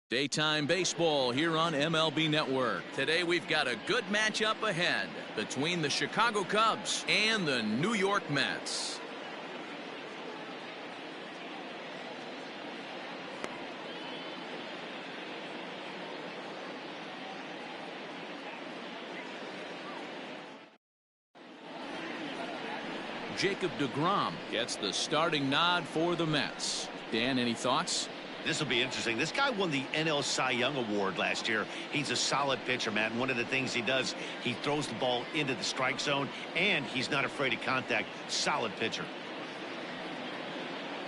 Daytime baseball here on MLB Network. Today we've got a good matchup ahead between the Chicago Cubs and the New York Mets. Jacob deGrom gets the starting nod for the Mets. Dan, any thoughts? This will be interesting. This guy won the NL Cy Young Award last year. He's a solid pitcher, Matt. And one of the things he does, he throws the ball into the strike zone, and he's not afraid of contact. Solid pitcher.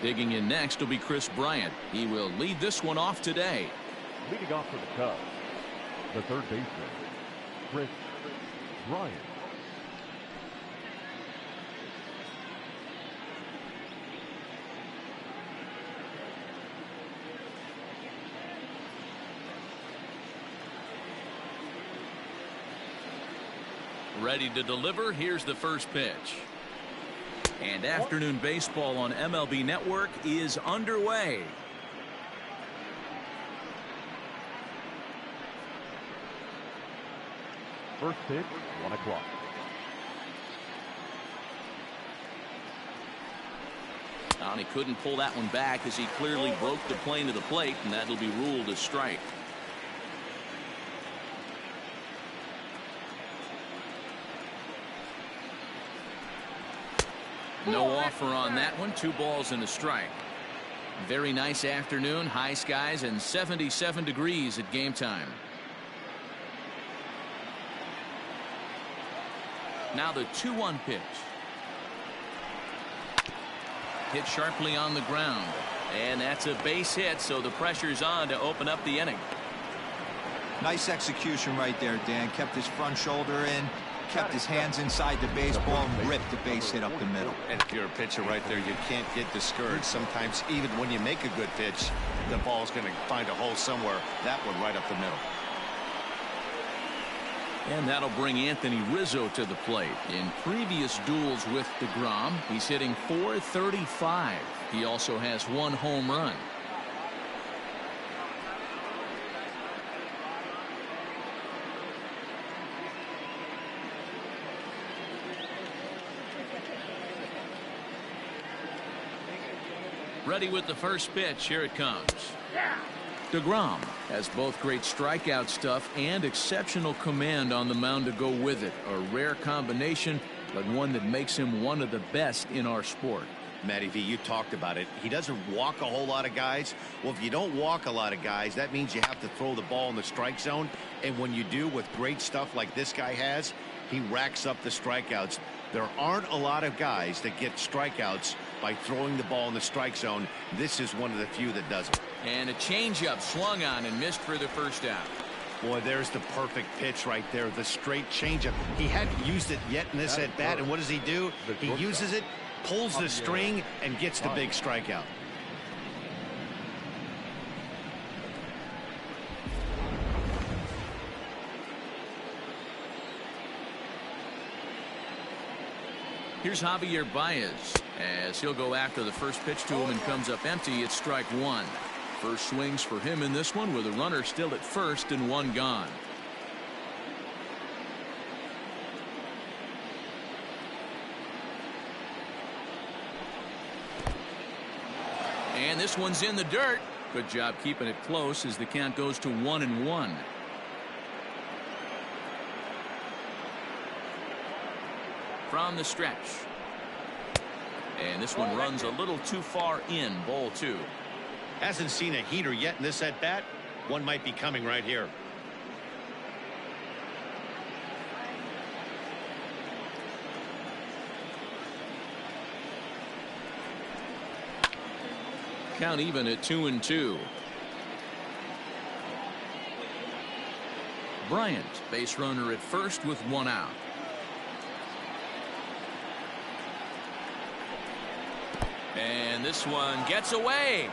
Digging in next will be Kris Bryant. He will lead this one off today. Leading off for the Cubs, the third baseman, Kris Bryant. Ready to deliver. Here's the first pitch. And afternoon baseball on MLB Network is underway. First pitch, 1 o'clock. And he couldn't pull that one back as he clearly broke the plane of the plate, and that'll be ruled a strike. No offer on that one. 2 balls and a strike. Very nice afternoon. High skies and 77 degrees at game time. Now the 2-1 pitch. Hit sharply on the ground. And that's a base hit, so the pressure's on to open up the inning. Nice execution right there, Dan. Kept his front shoulder in. Kept his hands inside the baseball and ripped the base hit up the middle. And if you're a pitcher right there, you can't get discouraged. Sometimes even when you make a good pitch, the ball's going to find a hole somewhere. That one right up the middle. And that'll bring Anthony Rizzo to the plate. In previous duels with deGrom, he's hitting .435. He also has 1 home run. Ready with the first pitch. Here it comes. deGrom has both great strikeout stuff and exceptional command on the mound to go with it. A rare combination, but one that makes him one of the best in our sport. Matty V, you talked about it. He doesn't walk a whole lot of guys. Well, if you don't walk a lot of guys, that means you have to throw the ball in the strike zone. And when you do, with great stuff like this guy has, he racks up the strikeouts. There aren't a lot of guys that get strikeouts by throwing the ball in the strike zone. This is one of the few that does it. And a changeup swung on and missed for the first out. Boy, there's the perfect pitch right there. The straight changeup. He hadn't used it yet in this at bat. And what does he do? He uses it, pulls the string, and gets the big strikeout. Here's Javier Baez as he'll go after the first pitch to him and comes up empty. It's strike 1. First swings for him in this one with a runner still at first and 1 gone. And this one's in the dirt. Good job keeping it close as the count goes to 1-1. From the stretch. And this one runs a little too far in. Ball 2. Hasn't seen a heater yet in this at bat. One might be coming right here. Count even at 2-2. Bryant, base runner at first with 1 out. And this one gets away.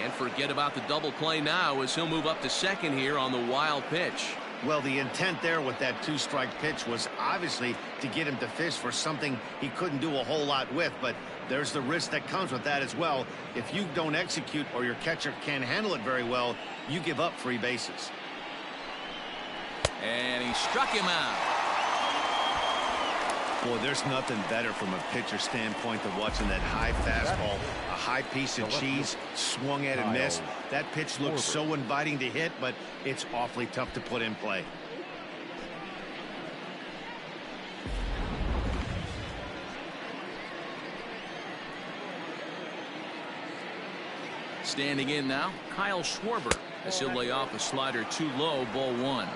And forget about the double play now as he'll move up to second here on the wild pitch. Well, the intent there with that 2-strike pitch was obviously to get him to fish for something he couldn't do a whole lot with, but there's the risk that comes with that as well. If you don't execute or your catcher can't handle it very well, you give up free bases. And he struck him out. Boy, there's nothing better from a pitcher standpoint than watching that high fastball, a high piece of cheese, swung at and missed. That pitch looks so inviting to hit, but it's awfully tough to put in play. Standing in now, Kyle Schwarber, as he'll lay off a slider too low, ball 1.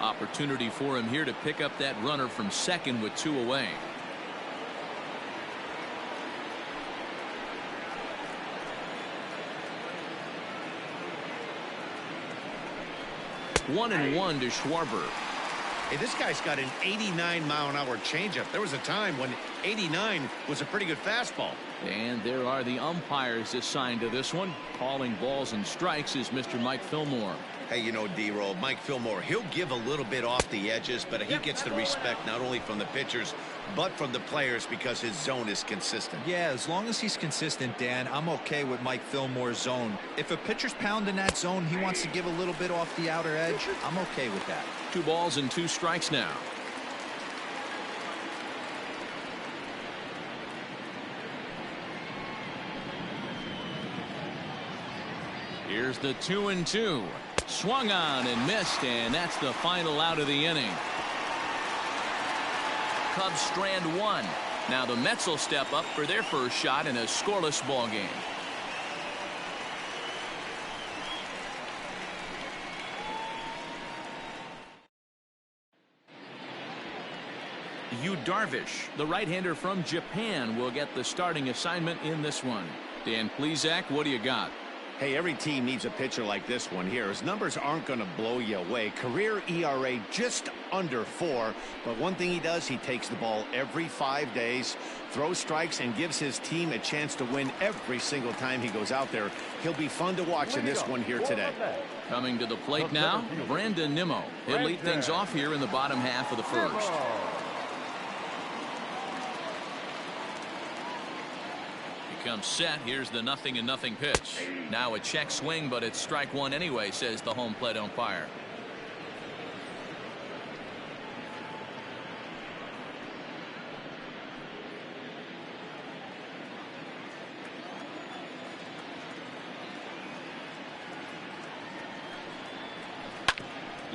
Opportunity for him here to pick up that runner from second with 2 away. One and one to Schwarber. Hey, this guy's got an 89-mile-an-hour changeup. There was a time when 89 was a pretty good fastball. And there are the umpires assigned to this one. Calling balls and strikes is Mr. Mike Fillmore. Hey, you know, D-Roll, Mike Fillmore, he'll give a little bit off the edges, but he gets the respect not only from the pitchers, but from the players because his zone is consistent. Yeah, as long as he's consistent, Dan, I'm okay with Mike Fillmore's zone. If a pitcher's pounding that zone, he wants to give a little bit off the outer edge, I'm okay with that. 2 balls and 2 strikes now. Here's the 2-2. Swung on and missed, and that's the final out of the inning. Cubs strand 1. Now the Mets will step up for their first shot in a scoreless ball game. Yu Darvish, the right-hander from Japan, will get the starting assignment in this one. Dan Plesac, what do you got? Hey, every team needs a pitcher like this one here. His numbers aren't going to blow you away. Career ERA just under 4. But one thing he does, he takes the ball every 5 days, throws strikes, and gives his team a chance to win every single time he goes out there. He'll be fun to watch in this one here today. Coming to the plate now, Brandon Nimmo. He'll lead things off here in the bottom half of the first. Comes set. Here's the 0-0 pitch. Now a check swing, but it's strike 1 anyway, says the home plate umpire.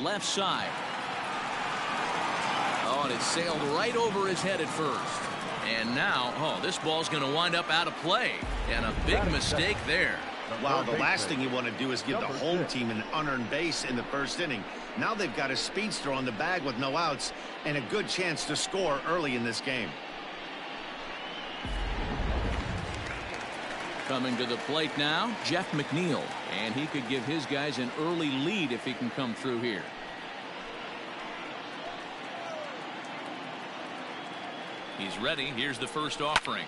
Left side. Oh, and it sailed right over his head at first. And now, oh, this ball's going to wind up out of play. And a big mistake there. Wow, the last thing you want to do is give the home team an unearned base in the first inning. Now they've got a speedster on the bag with no outs and a good chance to score early in this game. Coming to the plate now, Jeff McNeil. And he could give his guys an early lead if he can come through here. He's ready. Here's the first offering.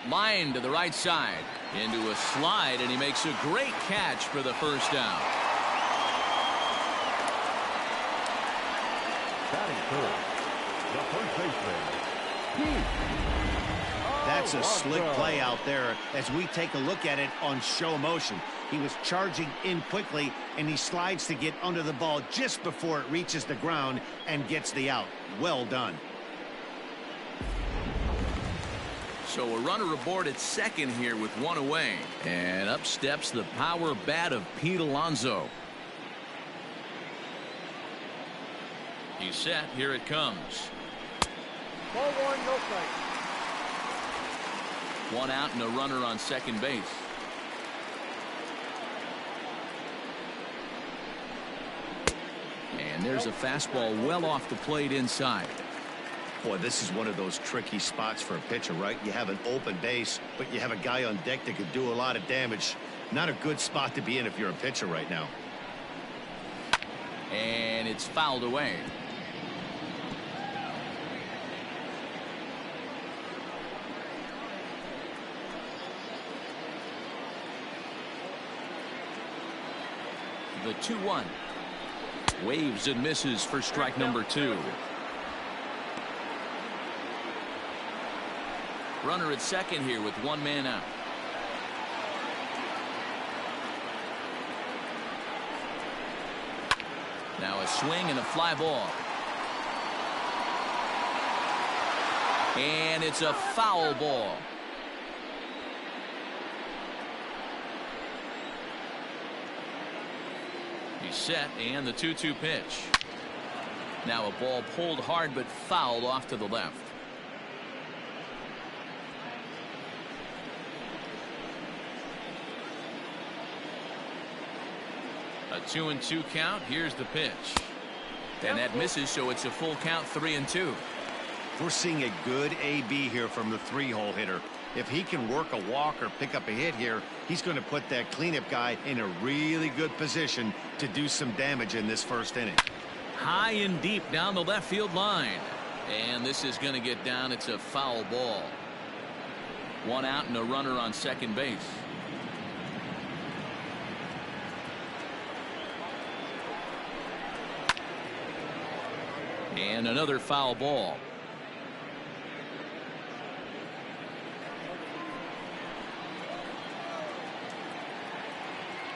Line to the right side. Into a slide, and he makes a great catch for the first down. Batting third, the first baseman, That's a slick play out there as we take a look at it on show motion. He was charging in quickly, and he slides to get under the ball just before it reaches the ground and gets the out. Well done. So a runner aboard at second here with 1 away. And up steps the power bat of Pete Alonso. He's set. Here it comes. ball 1, no strike. 1 out and a runner on second base. And there's a fastball well off the plate inside. Boy, this is one of those tricky spots for a pitcher, right? You have an open base, but you have a guy on deck that could do a lot of damage. Not a good spot to be in if you're a pitcher right now. And it's fouled away. The 2-1. Waves and misses for strike number 2. Runner at second here with one man out. Now a swing and a fly ball. And it's a foul ball. He's set, and the 2-2 pitch. Now a ball pulled hard but fouled off to the left. A 2-2 count. Here's the pitch. And that misses, so it's a full count, 3-2. We're seeing a good AB here from the 3-hole hitter. If he can work a walk or pick up a hit here, he's going to put that cleanup guy in a really good position to do some damage in this first inning. High and deep down the left field line. And this is going to get down. It's a foul ball. One out and a runner on second base. And another foul ball.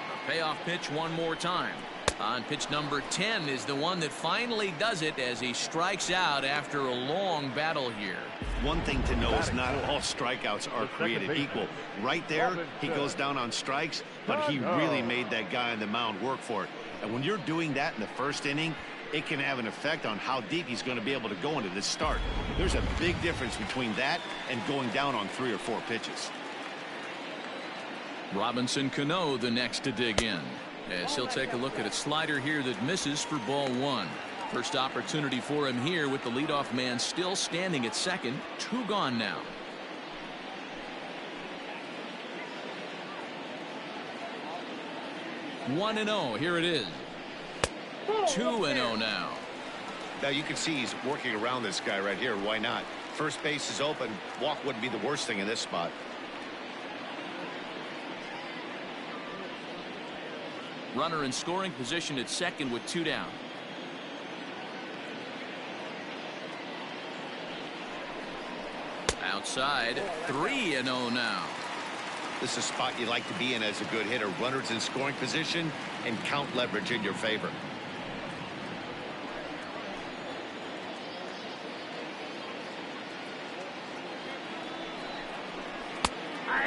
A payoff pitch one more time. On pitch number 10 is the one that finally does it as he strikes out after a long battle here. One thing to know is not all strikeouts are created equal. Right there, he goes down on strikes, but he really made that guy on the mound work for it. And when you're doing that in the first inning, it can have an effect on how deep he's going to be able to go into this start. There's a big difference between that and going down on 3 or 4 pitches. Robinson Cano the next to dig in, as he'll take a look at a slider here that misses for ball 1. First opportunity for him here with the leadoff man still standing at second. 2 gone now. One and 0. Here it is. 2-0 now. Now you can see he's working around this guy right here. Why not? First base is open. Walk wouldn't be the worst thing in this spot. Runner in scoring position at second with 2 down. Outside, 3-0 now. This is a spot you like to be in as a good hitter. Runners in scoring position and count leverage in your favor.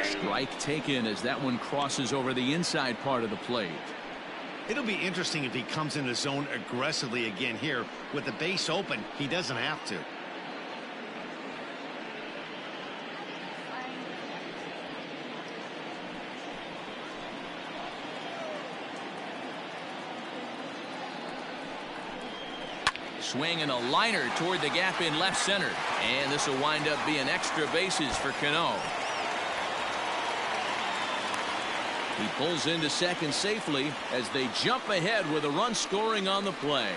Strike taken as that one crosses over the inside part of the plate. It'll be interesting if he comes in the zone aggressively again here. With the base open, he doesn't have to. Swing and a liner toward the gap in left center. And this will wind up being extra bases for Cano. He pulls into second safely as they jump ahead with a run scoring on the play.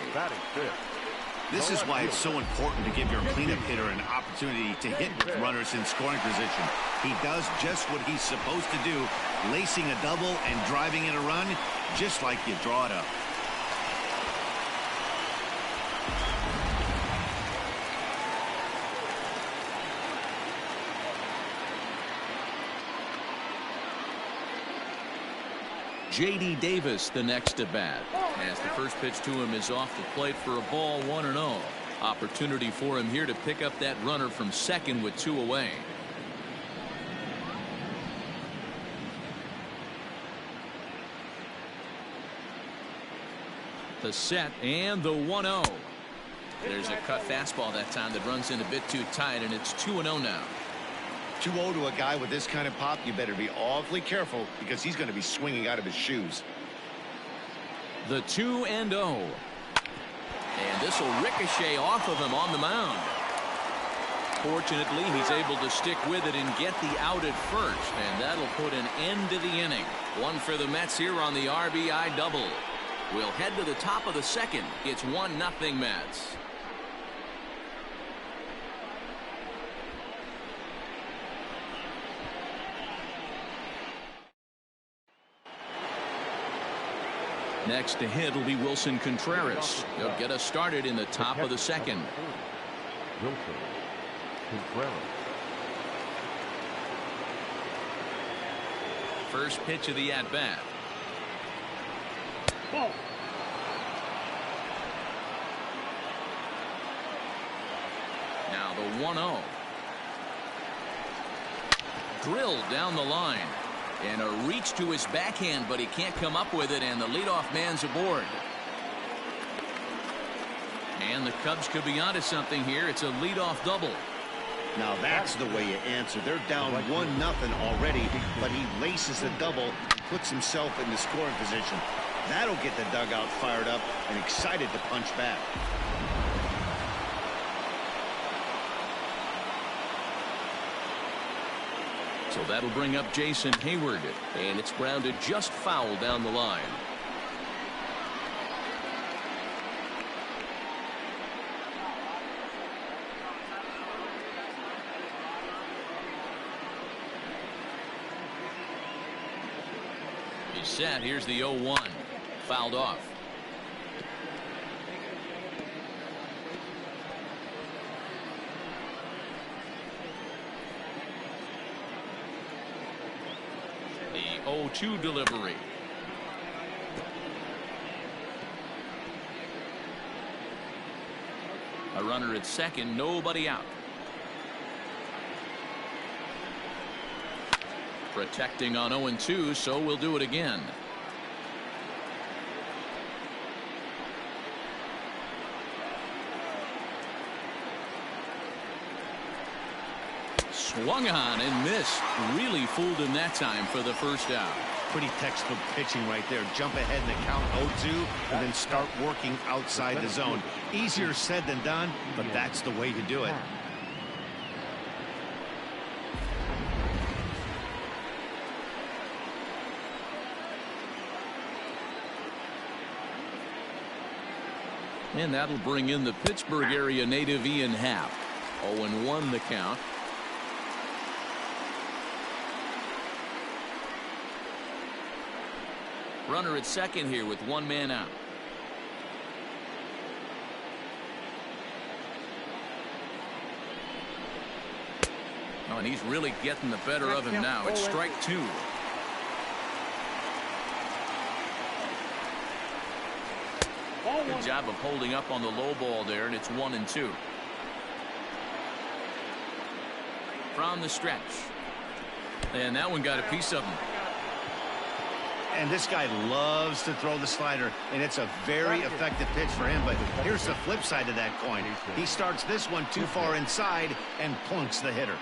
This is why it's so important to give your cleanup hitter an opportunity to hit with runners in scoring position. He does just what he's supposed to do, lacing a double and driving in a run, just like you draw it up. J.D. Davis the next at bat, as the first pitch to him is off the plate for a ball, 1-0. Opportunity for him here to pick up that runner from second with 2 away. The set and the 1-0. There's a cut fastball that time that runs in a bit too tight, and it's 2-0 now. 2-0 to a guy with this kind of pop, you better be awfully careful because he's going to be swinging out of his shoes. The 2-0. And this will ricochet off of him on the mound. Fortunately, he's able to stick with it and get the out at first, and that'll put an end to the inning. One for the Mets here on the RBI double. We'll head to the top of the second. It's 1-0 Mets. Next to hit will be Wilson Contreras. He'll get us started in the top of the second. Wilson Contreras. First pitch of the at-bat. Ball. Now the 1-0. Drilled down the line. And a reach to his backhand, but he can't come up with it, and the leadoff man's aboard. And the Cubs could be onto something here. It's a leadoff double. Now that's the way you answer. They're down 1-0 already, but he laces the double and puts himself in the scoring position. That'll get the dugout fired up and excited to punch back. So that'll bring up Jason Hayward, and it's grounded just foul down the line. He's set. Here's the 0-1. Fouled off. The 0-2 delivery. A runner at second, nobody out. Protecting on 0-2, so we'll do it again. Swung on and missed. Really fooled him that time for the first out. Pretty textbook pitching right there. Jump ahead in the count 0-2 and then start working outside the zone. Easier said than done, but that's the way to do it. And that'll bring in the Pittsburgh area native Ian Happ. 0-1 the count. Runner at second here with one man out. Oh, and he's really getting the better of him now. It's strike two. Good job of holding up on the low ball there, and it's 1-2. From the stretch. And that one got a piece of him. And this guy loves to throw the slider, and it's a very effective pitch for him. But here's the flip side of that coin. He starts this one too far inside and plunks the hitter.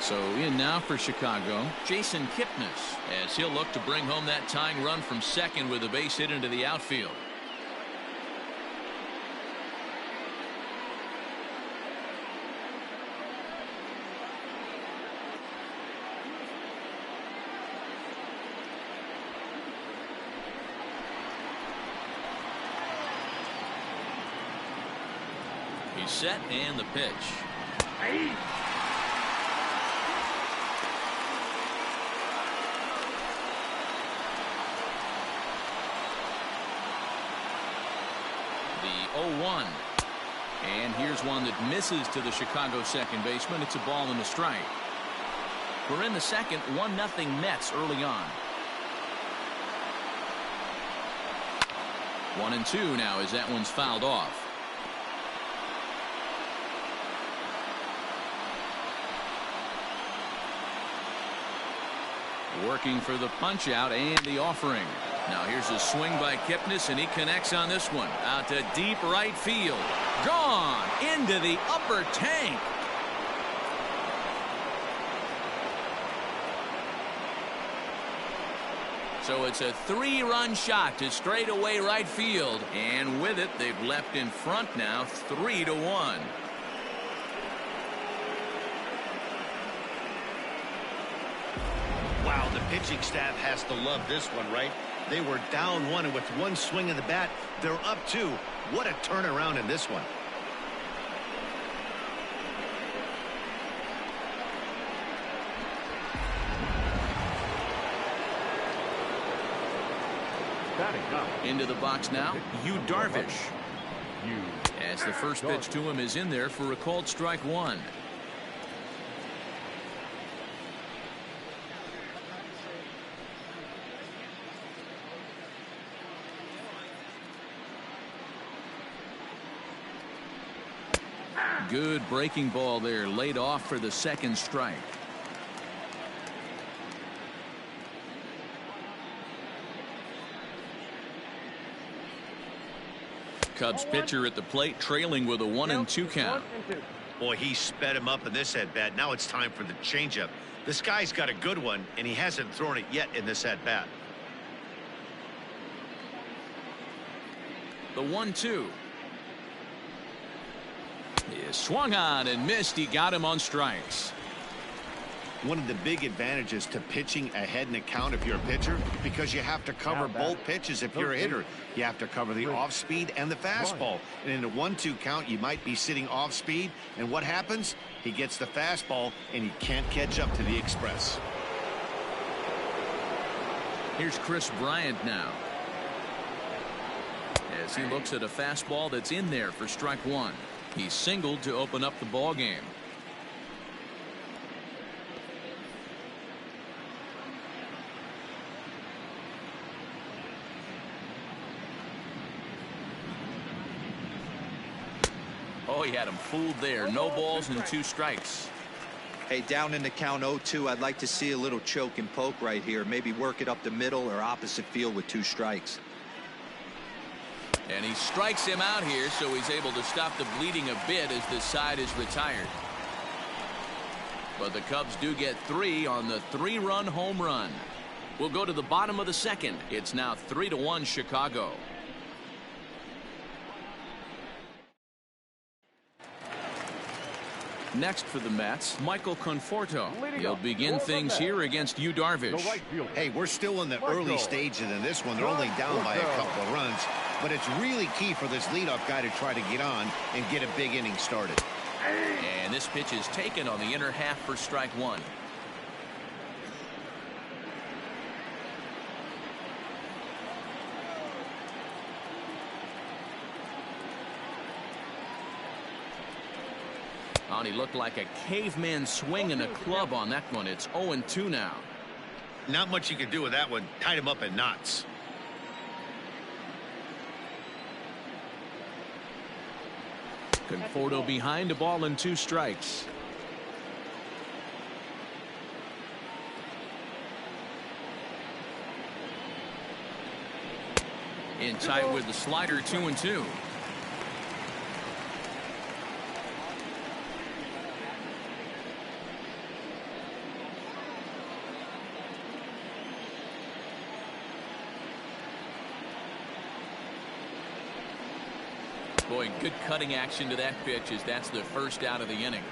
So in now for Chicago, Jason Kipnis, as he'll look to bring home that tying run from second with a base hit into the outfield. He's set, and the pitch. The 0-1. And here's one that misses to the Chicago second baseman. It's a ball and a strike. We're in the second, 1-0 Mets early on. 1-2 now as that one's fouled off. Working for the punch out and the offering. Now here's a swing by Kipnis, and he connects on this one. Out to deep right field. Gone into the upper tank. So it's a 3-run shot to straightaway right field. And with it, they've left in front now 3-1. Wow, the pitching staff has to love this one, right? They were down 1, and with one swing of the bat, they're up 2. What a turnaround in this one. Batting up. Into the box now, Yu Darvish. As the first pitch to him is in there for a called strike one. Good breaking ball there, laid off for the second strike. Cubs pitcher at the plate, trailing with a 1-2 count. Boy, he sped him up in this at-bat. Now it's time for the changeup. This guy's got a good one, and he hasn't thrown it yet in this at-bat. The 1-2. He swung on and missed. He got him on strikes. One of the big advantages to pitching ahead in the count if you're a pitcher, because you have to cover both pitches if you're a hitter. You have to cover the off speed and the fastball. And in a 1-2 count, you might be sitting off speed. And what happens? He gets the fastball, and he can't catch up to the express. Here's Chris Bryant now, as he looks at a fastball that's in there for strike one. He singled to open up the ball game. Oh, he had him fooled there. No balls and 2 strikes. Hey, down in the count 0-2, I'd like to see a little choke and poke right here. Maybe work it up the middle or opposite field with 2 strikes. And he strikes him out here, so he's able to stop the bleeding a bit as this side is retired. But the Cubs do get 3 on the 3-run home run. We'll go to the bottom of the second. It's now 3-1 Chicago. Next for the Mets, Michael Conforto. He'll begin things here against Yu Darvish. Hey, we're still in the early stages in this one. They're only down by a couple of runs. But it's really key for this leadoff guy to try to get on and get a big inning started. And this pitch is taken on the inner half for strike one. Oh, he looked like a caveman swinging a club on that one. It's 0-2 now. Not much you can do with that one. Tied him up in knots. Conforto behind, a ball and 2 strikes. In tight with the slider, 2-2. Boy, good cutting action to that pitch as that's the first out of the inning.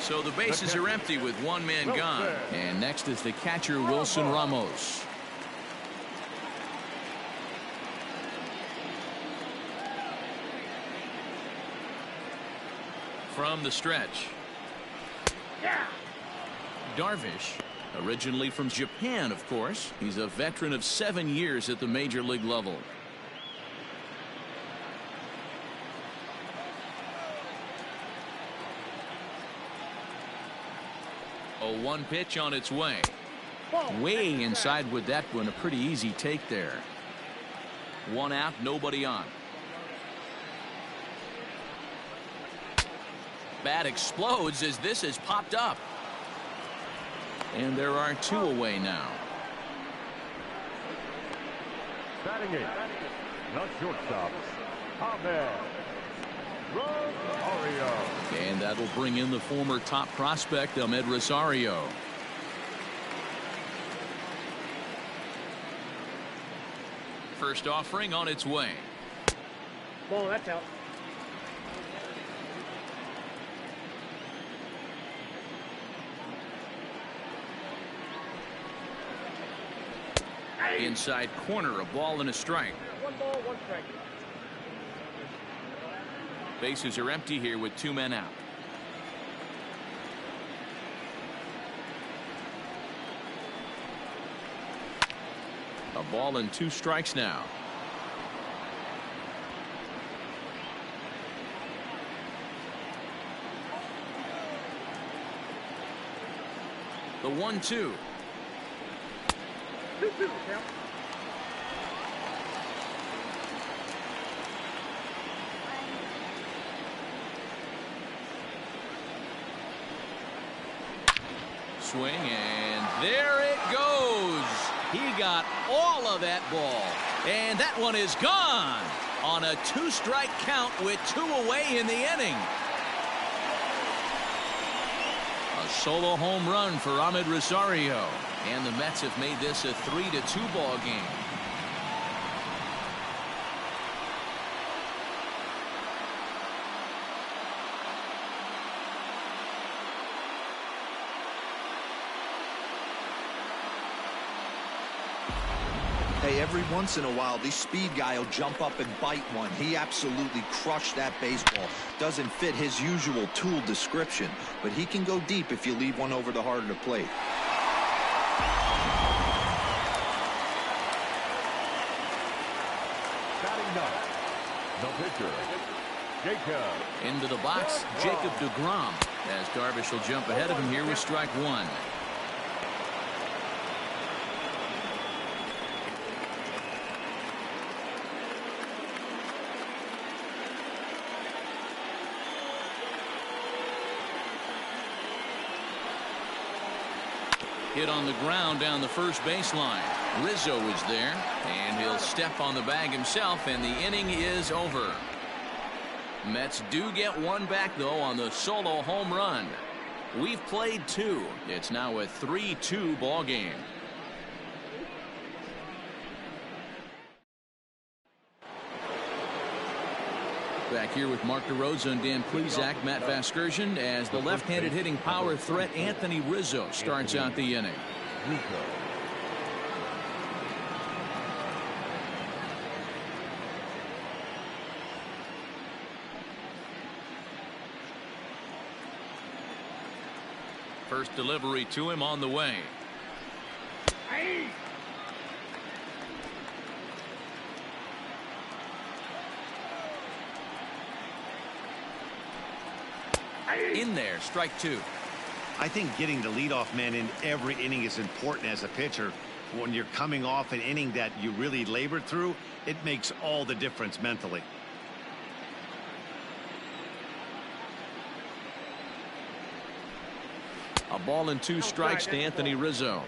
So the bases are empty with 1 man gone. And next is the catcher, Wilson Ramos. From the stretch. Darvish, originally from Japan, of course. He's a veteran of 7 years at the major league level. A 1 pitch on its way. Way inside with that one. A pretty easy take there. 1 out, nobody on. Bat explodes as this has popped up. And there are 2 away now. Batting 8, the shortstop, Ahmed Rosario. And that'll bring in the former top prospect, Ahmed Rosario. First offering on its way. Ball, that's out. Inside corner, a ball and a strike. 1 ball, 1 strike. Bases are empty here with 2 men out. A ball and 2 strikes now. The 1-2. 2-2 count. Swing, and there it goes. He got all of that ball, and that one is gone on a 2-strike count with 2 away in the inning. A solo home run for Ahmed Rosario, and the Mets have made this a 3-2 ball game. Hey, every once in a while, this speed guy will jump up and bite one. He absolutely crushed that baseball. Doesn't fit his usual tool description, but he can go deep if you leave one over the heart of the plate. Batting ninth, the pitcher, Jacob. Into the box, Jacob deGrom, as Darvish will jump ahead of him here with strike 1. Hit on the ground down the first baseline. Rizzo is there, and he'll step on the bag himself, and the inning is over. Mets do get one back, though, on the solo home run. We've played 2. It's now a 3-2 ball game. Back here with Mark DeRosa and Dan Plesac, Matt Vasgersian, as the left-handed hitting power threat Anthony Rizzo starts out the inning. First delivery to him on the way. In there, strike 2. I think getting the leadoff man in every inning is important as a pitcher. When you're coming off an inning that you really labored through, it makes all the difference mentally. A ball and 2 strikes to Anthony Rizzo.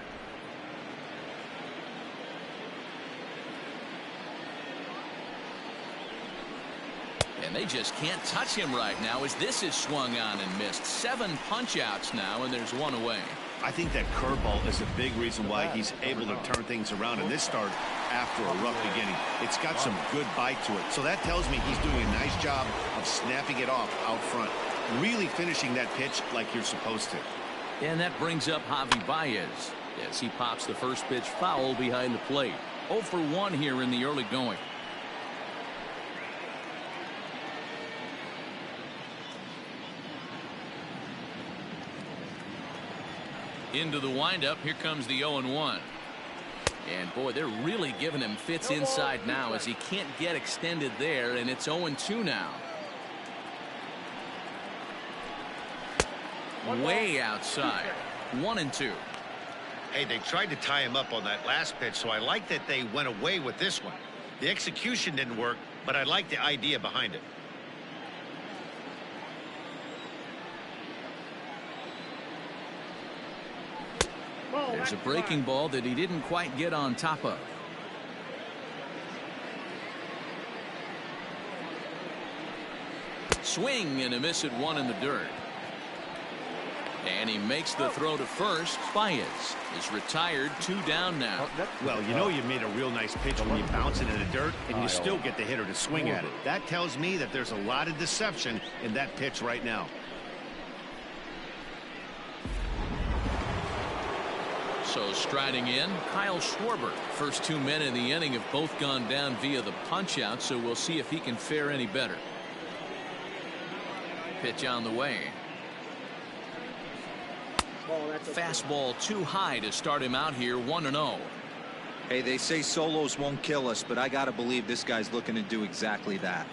And they just can't touch him right now as this is swung on and missed. 7 punch-outs now, and there's 1 away. I think that curveball is a big reason why he's able to turn things around in this start after a rough beginning. It's got some good bite to it. So that tells me he's doing a nice job of snapping it off out front. Really finishing that pitch like you're supposed to. And that brings up Javi Baez as he pops the first pitch foul behind the plate. 0 for 1 here in the early going. Into the windup. Here comes the 0-1. And boy, they're really giving him fits inside now as he can't get extended there, and it's 0-2 now. Way outside. 1-2. Hey, they tried to tie him up on that last pitch, so I like that they went away with this one. The execution didn't work, but I like the idea behind it. There's a breaking ball that he didn't quite get on top of. Swing and a miss at 1 in the dirt. And he makes the throw to first. Baez is retired, 2 down now. Well, you know you made a real nice pitch when you bounce it in the dirt and you still get the hitter to swing at it. That tells me that there's a lot of deception in that pitch right now. So striding in, Kyle Schwarber. First 2 men in the inning have both gone down via the punch out, so we'll see if he can fare any better. Pitch on the way. Fastball too high to start him out here, 1-0. Hey, they say solos won't kill us, but I got to believe this guy's looking to do exactly that.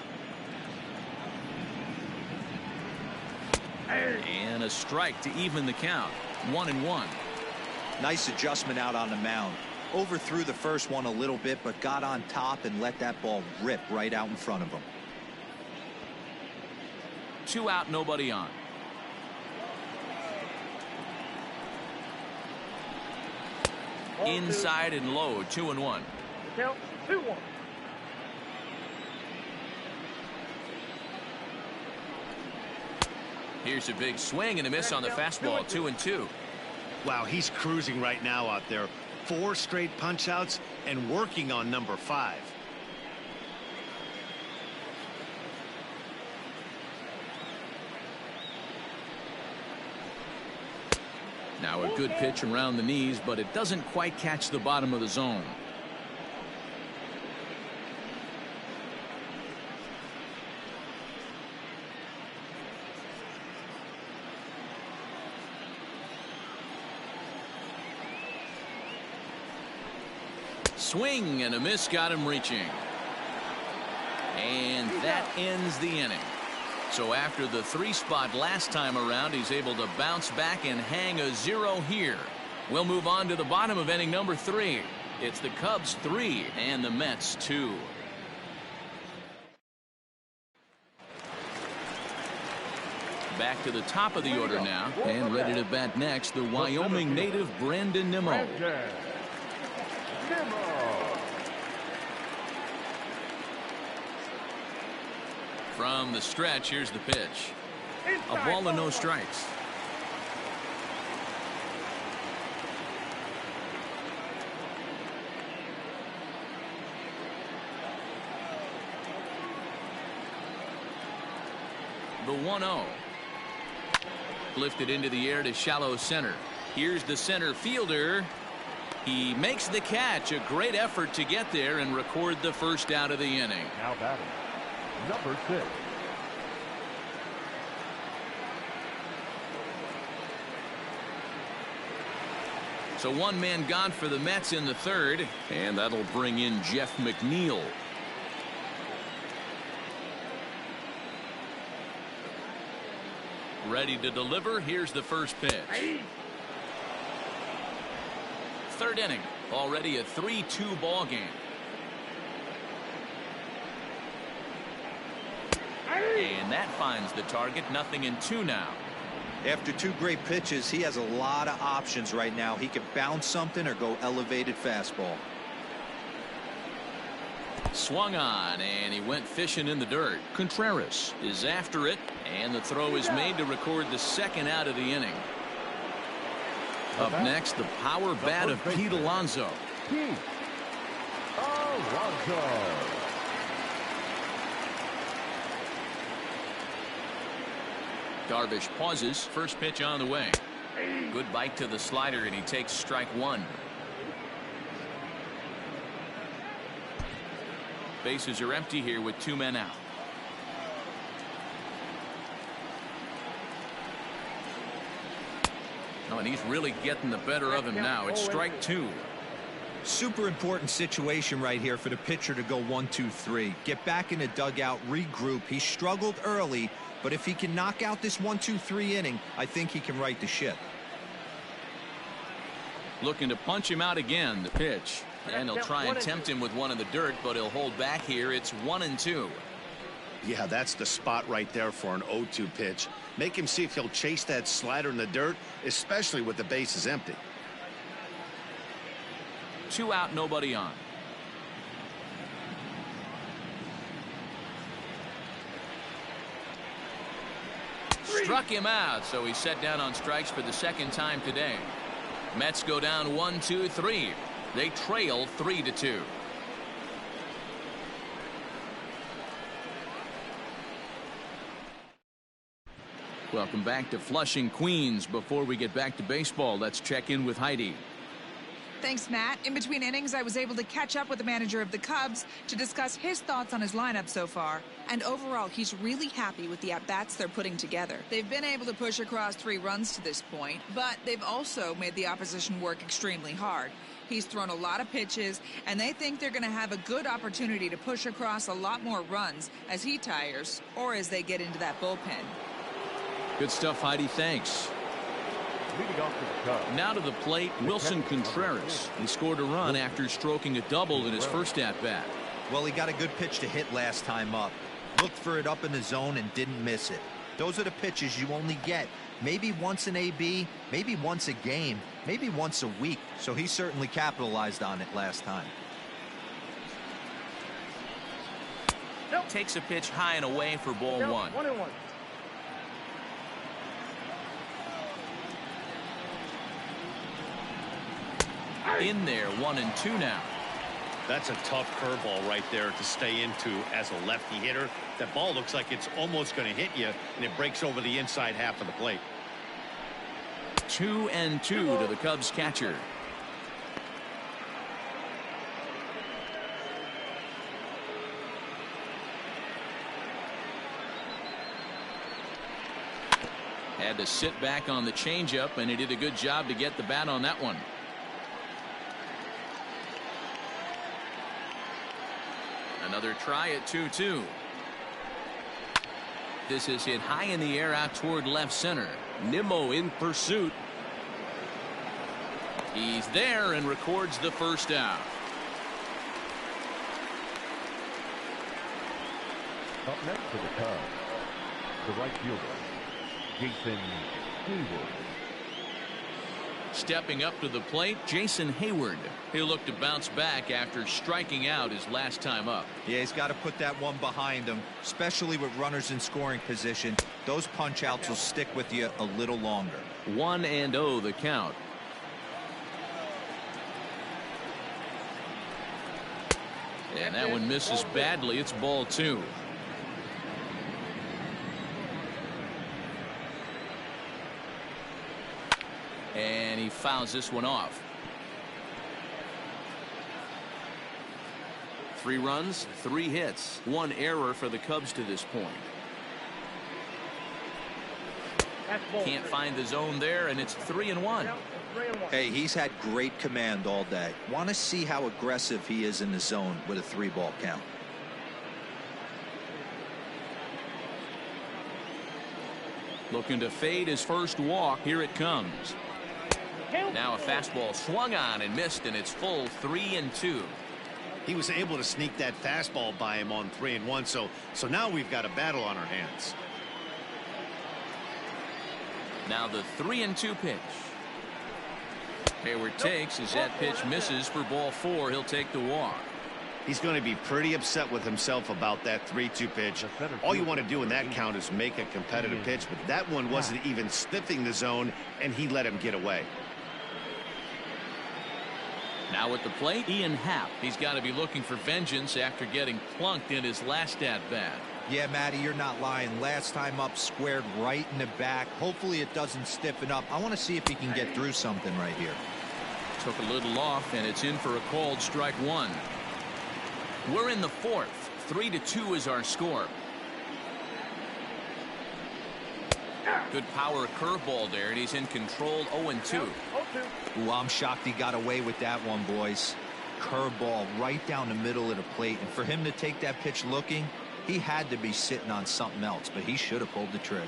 And a strike to even the count. 1-1. Nice adjustment out on the mound. Overthrew the first one a little bit, but got on top and let that ball rip right out in front of him. 2 out, nobody on. Inside and low, 2-1. Count 2-1. Here's a big swing and a miss on the fastball. 2-2. Wow, he's cruising right now out there. 4 straight punch outs and working on number 5. Now a good pitch around the knees, but it doesn't quite catch the bottom of the zone. Swing and a miss, got him reaching. And that ends the inning. So after the 3 spot last time around, he's able to bounce back and hang a 0 here. We'll move on to the bottom of inning number 3. It's the Cubs 3 and the Mets 2. Back to the top of the order now, and ready to bat next, the Wyoming native Brandon Nimmo. From the stretch, here's the pitch. A ball and no strikes. The 1-0. Lifted into the air to shallow center. Here's the center fielder. He makes the catch. A great effort to get there and record the first out of the inning. Now batting, number 6. So 1 man gone for the Mets in the 3rd, and that'll bring in Jeff McNeil. Ready to deliver. Here's the first pitch. 3rd inning. Already a 3-2 ball game. And that finds the target. 0-2 now. After 2 great pitches, he has a lot of options right now. He could bounce something or go elevated fastball. Swung on, and he went fishing in the dirt. Contreras is after it, and the throw is made to record the 2nd out of the inning. Up next, the power bat of Pete Alonso. Pete Alonso. Darvish pauses. First pitch on the way. Good bite to the slider, and he takes strike 1. Bases are empty here with 2 men out. Oh, and he's really getting the better of him now. It's strike 2. Super important situation right here for the pitcher to go 1-2-3. Get back in the dugout, regroup. He struggled early, but if he can knock out this 1-2-3 inning, I think he can right the ship. Looking to punch him out again. The pitch. And he'll try and tempt him with one in the dirt, but he'll hold back here. It's 1-2. Yeah, that's the spot right there for an 0-2 pitch. Make him see if he'll chase that slider in the dirt, especially with the bases empty. 2 out, nobody on. Struck him out, so he's set down on strikes for the 2nd time today. Mets go down 1-2-3. They trail 3-2. Welcome back to Flushing, Queens. Before we get back to baseball, let's check in with Heidi. Thanks, Matt. In between innings, I was able to catch up with the manager of the Cubs to discuss his thoughts on his lineup so far. And overall, he's really happy with the at-bats they're putting together. They've been able to push across 3 runs to this point, but they've also made the opposition work extremely hard. He's thrown a lot of pitches, and they think they're going to have a good opportunity to push across a lot more runs as he tires or as they get into that bullpen. Good stuff, Heidi. Thanks. Leading off for the Cubs. Now to the plate, Wilson Contreras. He scored a run after stroking a double in his first at-bat. Well, he got a good pitch to hit last time up. Looked for it up in the zone and didn't miss it. Those are the pitches you only get maybe once in AB, maybe once a game, maybe once a week. So he certainly capitalized on it last time. Takes a pitch high and away for ball one. 1-1. In there, 1-2 now. That's a tough curveball right there to stay into as a lefty hitter. That ball looks like it's almost going to hit you, and it breaks over the inside half of the plate. 2-2 to the Cubs catcher. Had to sit back on the changeup, and he did a good job to get the bat on that one. Another try at 2-2. This is hit high in the air out toward left center. Nimmo in pursuit. He's there and records the first out. Up next for the Cubs, the right fielder, Jason Heyward. Stepping up to the plate, Jason Heyward. He'll look to bounce back after striking out his last time up. Yeah, he's got to put that one behind him, especially with runners in scoring position. Those punch outs will stick with you a little longer. 1-0 the count. And that one misses badly. It's ball two. And he fouls this one off. 3 runs, 3 hits, 1 error for the Cubs to this point. Can't find the zone there, and it's 3-1. Hey, he's had great command all day. Want to see how aggressive he is in the zone with a 3-ball count. Looking to fade his first walk. Here it comes. Now a fastball swung on and missed, and it's full 3-2. He was able to sneak that fastball by him on 3-1. So now we've got a battle on our hands. Now the 3-2 pitch. Heyward takes as that pitch misses for ball 4. He'll take the walk. He's going to be pretty upset with himself about that 3-2 pitch. All you want to do in that count is make a competitive pitch, but that one wasn't even sniffing the zone, and he let him get away. Now at the plate, Ian Happ. He's got to be looking for vengeance after getting plunked in his last at-bat. Yeah, Matty, you're not lying. Last time up, squared right in the back. Hopefully it doesn't stiffen up. I want to see if he can get through something right here. Took a little off, and it's in for a called strike 1. We're in the 4th. 3-2 is our score. Good power curveball there, and he's in control. 0-2. Ooh, I'm shocked he got away with that one, boys. Curveball right down the middle of the plate, and for him to take that pitch looking, he had to be sitting on something else, but he should have pulled the trigger.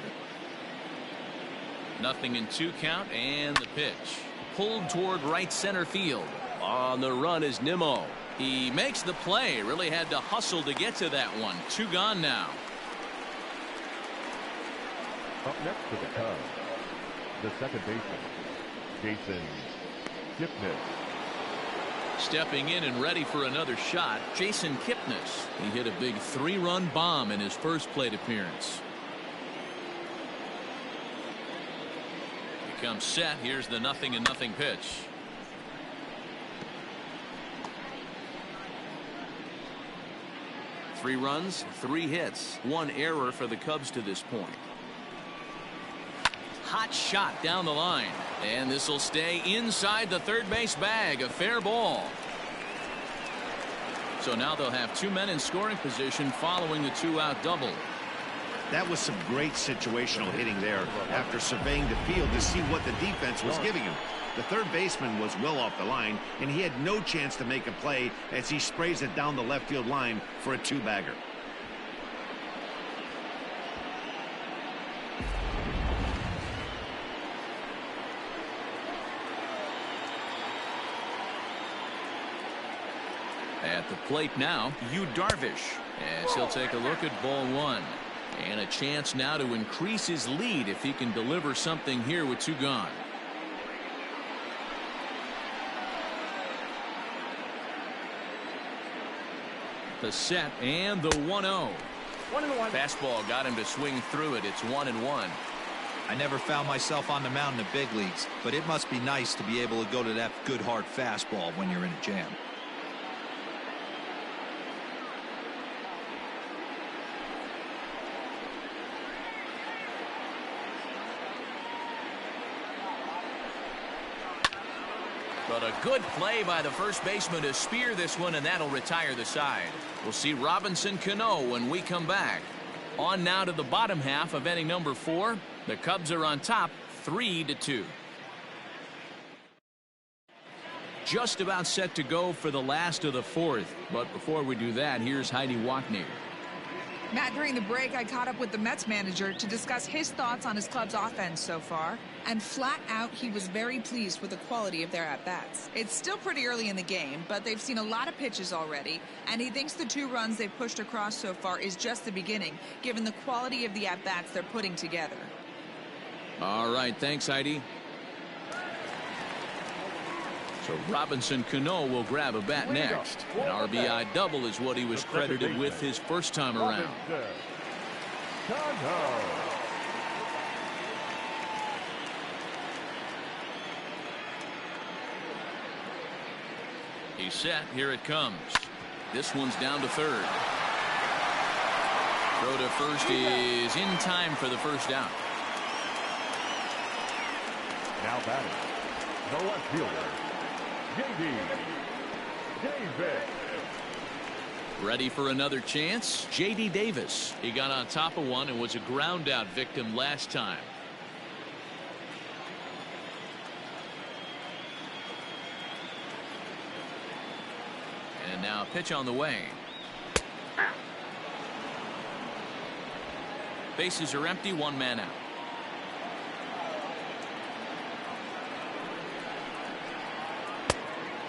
0-2 count, and the pitch. Pulled toward right center field. On the run is Nimmo. He makes the play. Really had to hustle to get to that one. 2 gone now. Up next for the Cubs, the second baseman, Jason Kipnis. Stepping in and ready for another shot, Jason Kipnis. He hit a big 3-run bomb in his first plate appearance. He comes set. Here's the 0-0 pitch. Three runs, 3 hits, 1 error for the Cubs to this point. Hot shot down the line, and this will stay inside the third base bag. A fair ball. So now they'll have 2 men in scoring position following the 2-out double. That was some great situational hitting there after surveying the field to see what the defense was giving him. The third baseman was well off the line, and he had no chance to make a play as he sprays it down the left field line for a two-bagger. At the plate now, Yu Darvish, as he'll take a look at ball one. And a chance now to increase his lead if he can deliver something here with two gone. The set and the 1-0. 1-1. Fastball got him to swing through it. It's 1-1. I never found myself on the mound in the big leagues, but it must be nice to be able to go to that good hard fastball when you're in a jam. But a good play by the first baseman to spear this one, and that'll retire the side. We'll see Robinson Cano when we come back. On now to the bottom half of inning number 4. The Cubs are on top 3-2. Just about set to go for the last of the fourth. But before we do that, here's Heidi Watney. Matt, during the break, I caught up with the Mets manager to discuss his thoughts on his club's offense so far. And flat out, he was very pleased with the quality of their at-bats. It's still pretty early in the game, but they've seen a lot of pitches already. And he thinks the 2 runs they've pushed across so far is just the beginning, given the quality of the at-bats they're putting together. All right, thanks, Heidi. So Robinson Cano will grab a bat next. An RBI double is what he was credited with his first time around. He's set. Here it comes. This one's down to third. Throw to first is in time for the first out. Now batting, the left fielder, J.D. Davis. Ready for another chance? J.D. Davis. He got on top of one and was a ground out victim last time. And now a pitch on the way. Bases are empty, 1 man out.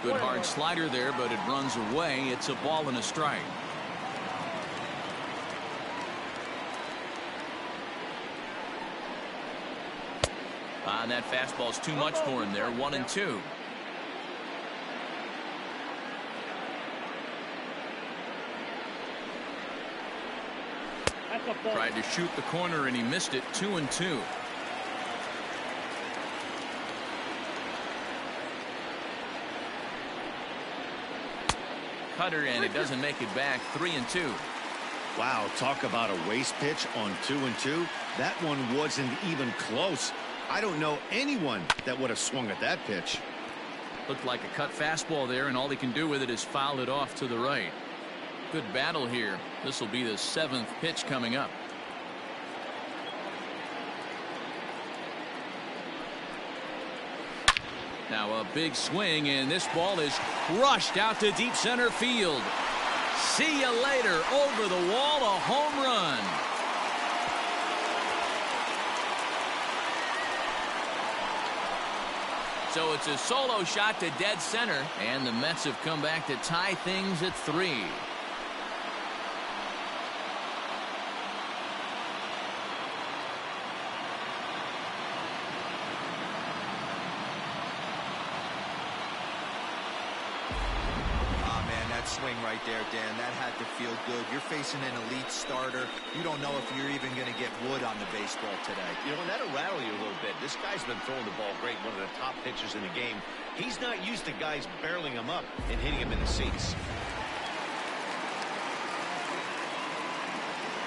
Good hard slider there, but it runs away. It's a ball and a strike. And that fastball's too much for him there. 1-2. Tried to shoot the corner and he missed it. 2-2. Cutter, and it doesn't make it back. 3-2. Wow, talk about a waste pitch on 2-2. That one wasn't even close. I don't know anyone that would have swung at that pitch. Looked like a cut fastball there, and all he can do with it is foul it off to the right. Good battle here. This will be the 7th pitch coming up. Now a big swing, and this ball is crushed out to deep center field. See you later. Over the wall, a home run. So it's a solo shot to dead center, and the Mets have come back to tie things at 3. Swing right there, Dan. That had to feel good. You're facing an elite starter. You don't know if you're even going to get wood on the baseball today. You know, that'll rattle you a little bit. This guy's been throwing the ball great, one of the top pitchers in the game. He's not used to guys barreling him up and hitting him in the seats.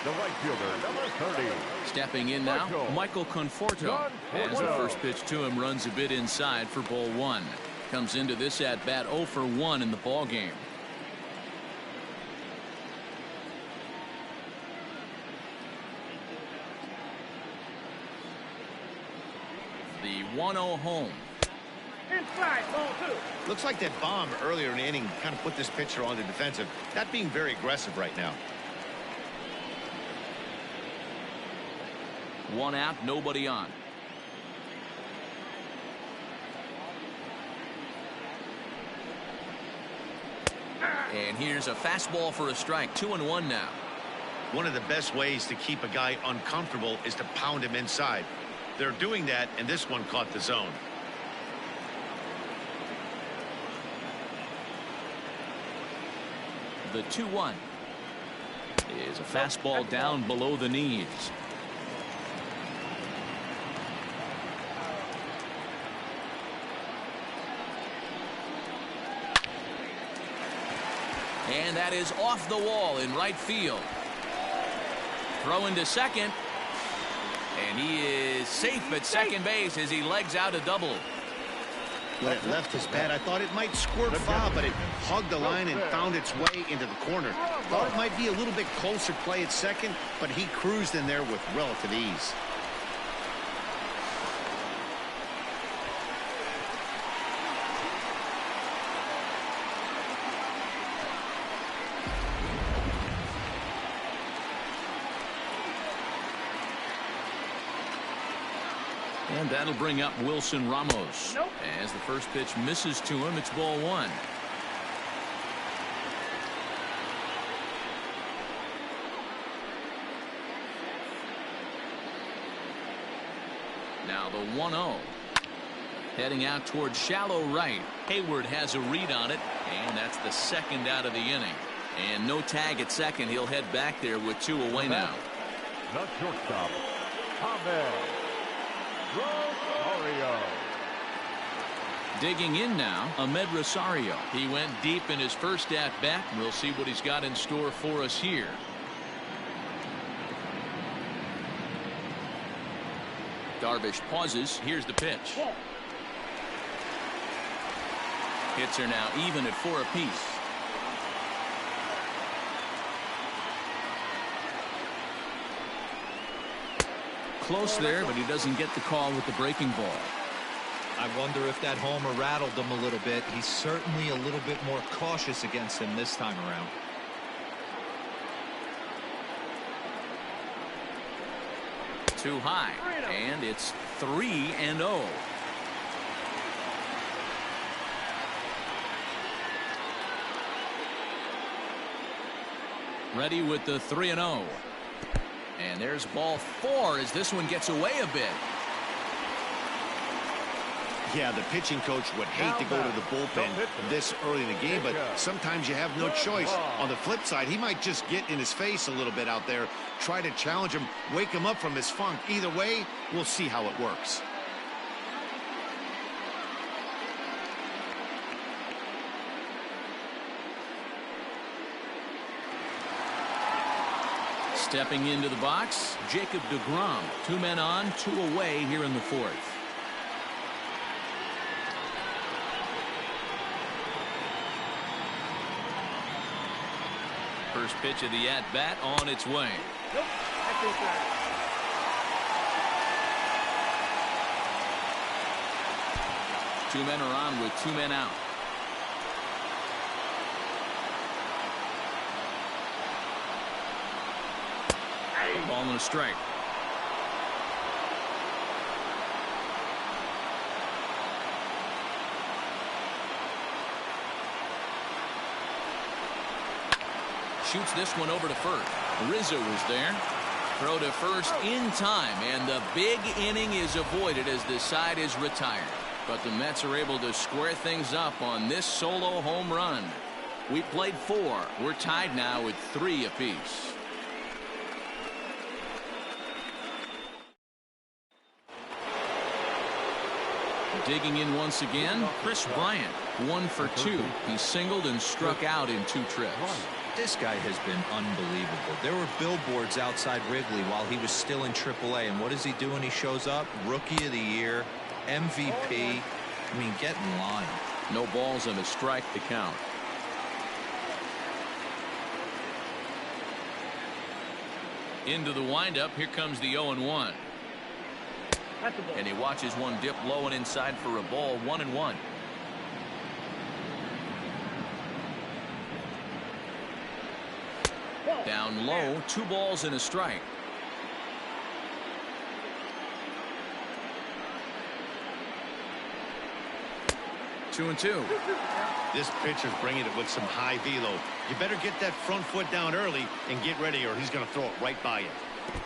The right fielder, number 30. Stepping in now, Michael Conforto. As the first pitch to him runs a bit inside for ball 1. Comes into this at bat 0 for 1 in the ball game. The 1-0 home. Inside, ball 2. Looks like that bomb earlier in the inning kind of put this pitcher on the defensive. Not being very aggressive right now. 1 out, nobody on. And here's a fastball for a strike. 2-1 now. One of the best ways to keep a guy uncomfortable is to pound him inside. They're doing that, and this one caught the zone. The 2-1 is a fastball down below the knees. And that is off the wall in right field. Throw into second. And he is safe at second base as he legs out a double. When it left his bat, I thought it might squirt foul, but it hugged the line and found its way into the corner. Thought it might be a little bit closer play at second, but he cruised in there with relative ease. And that'll bring up Wilson Ramos. Nope. As the first pitch misses to him, it's ball 1. Now the 1-0. Heading out towards shallow right. Hayward has a read on it, and that's the second out of the inning. And no tag at second. He'll head back there with 2 away now. The shortstop, Ahmed Rosario. Digging in now, Ahmed Rosario. He went deep in his first at-bat. We'll see what he's got in store for us here. Darvish pauses. Here's the pitch. Hits are now even at 4 apiece. Close there, but he doesn't get the call with the breaking ball. I wonder if that homer rattled him a little bit. He's certainly a little bit more cautious against him this time around. Too high, and it's 3-0. Ready with the 3-0. And there's ball 4 as this one gets away a bit. Yeah, the pitching coach would hate to go to the bullpen this early in the game, but sometimes you have no choice. On the flip side, he might just get in his face a little bit out there, try to challenge him, wake him up from his funk. Either way, we'll see how it works. Stepping into the box, Jacob deGrom. 2 men on, 2 away here in the 4th. First pitch of the at-bat on its way. Nope, that's inside. Two men are on with 2 men out. Ball and a strike. Shoots this one over to first. Rizzo was there. Throw to first in time, and the big inning is avoided as this side is retired. But the Mets are able to square things up on this solo home run. We played 4. We're tied now with 3 apiece. Digging in once again, Chris Bryant. 1 for 2. He singled and struck out in 2 trips. This guy has been unbelievable. There were billboards outside Wrigley while he was still in AAA, and what does he do when he shows up? Rookie of the Year, MVP. I mean, get in line. No balls and a strike to count. Into the windup. Here comes the 0-1. That's the ball. And he watches one dip low and inside for a ball, 1-1. Down low, 2 balls and a strike. Two and two. This pitcher's bringing it with some high velo. You better get that front foot down early and get ready, or he's going to throw it right by you.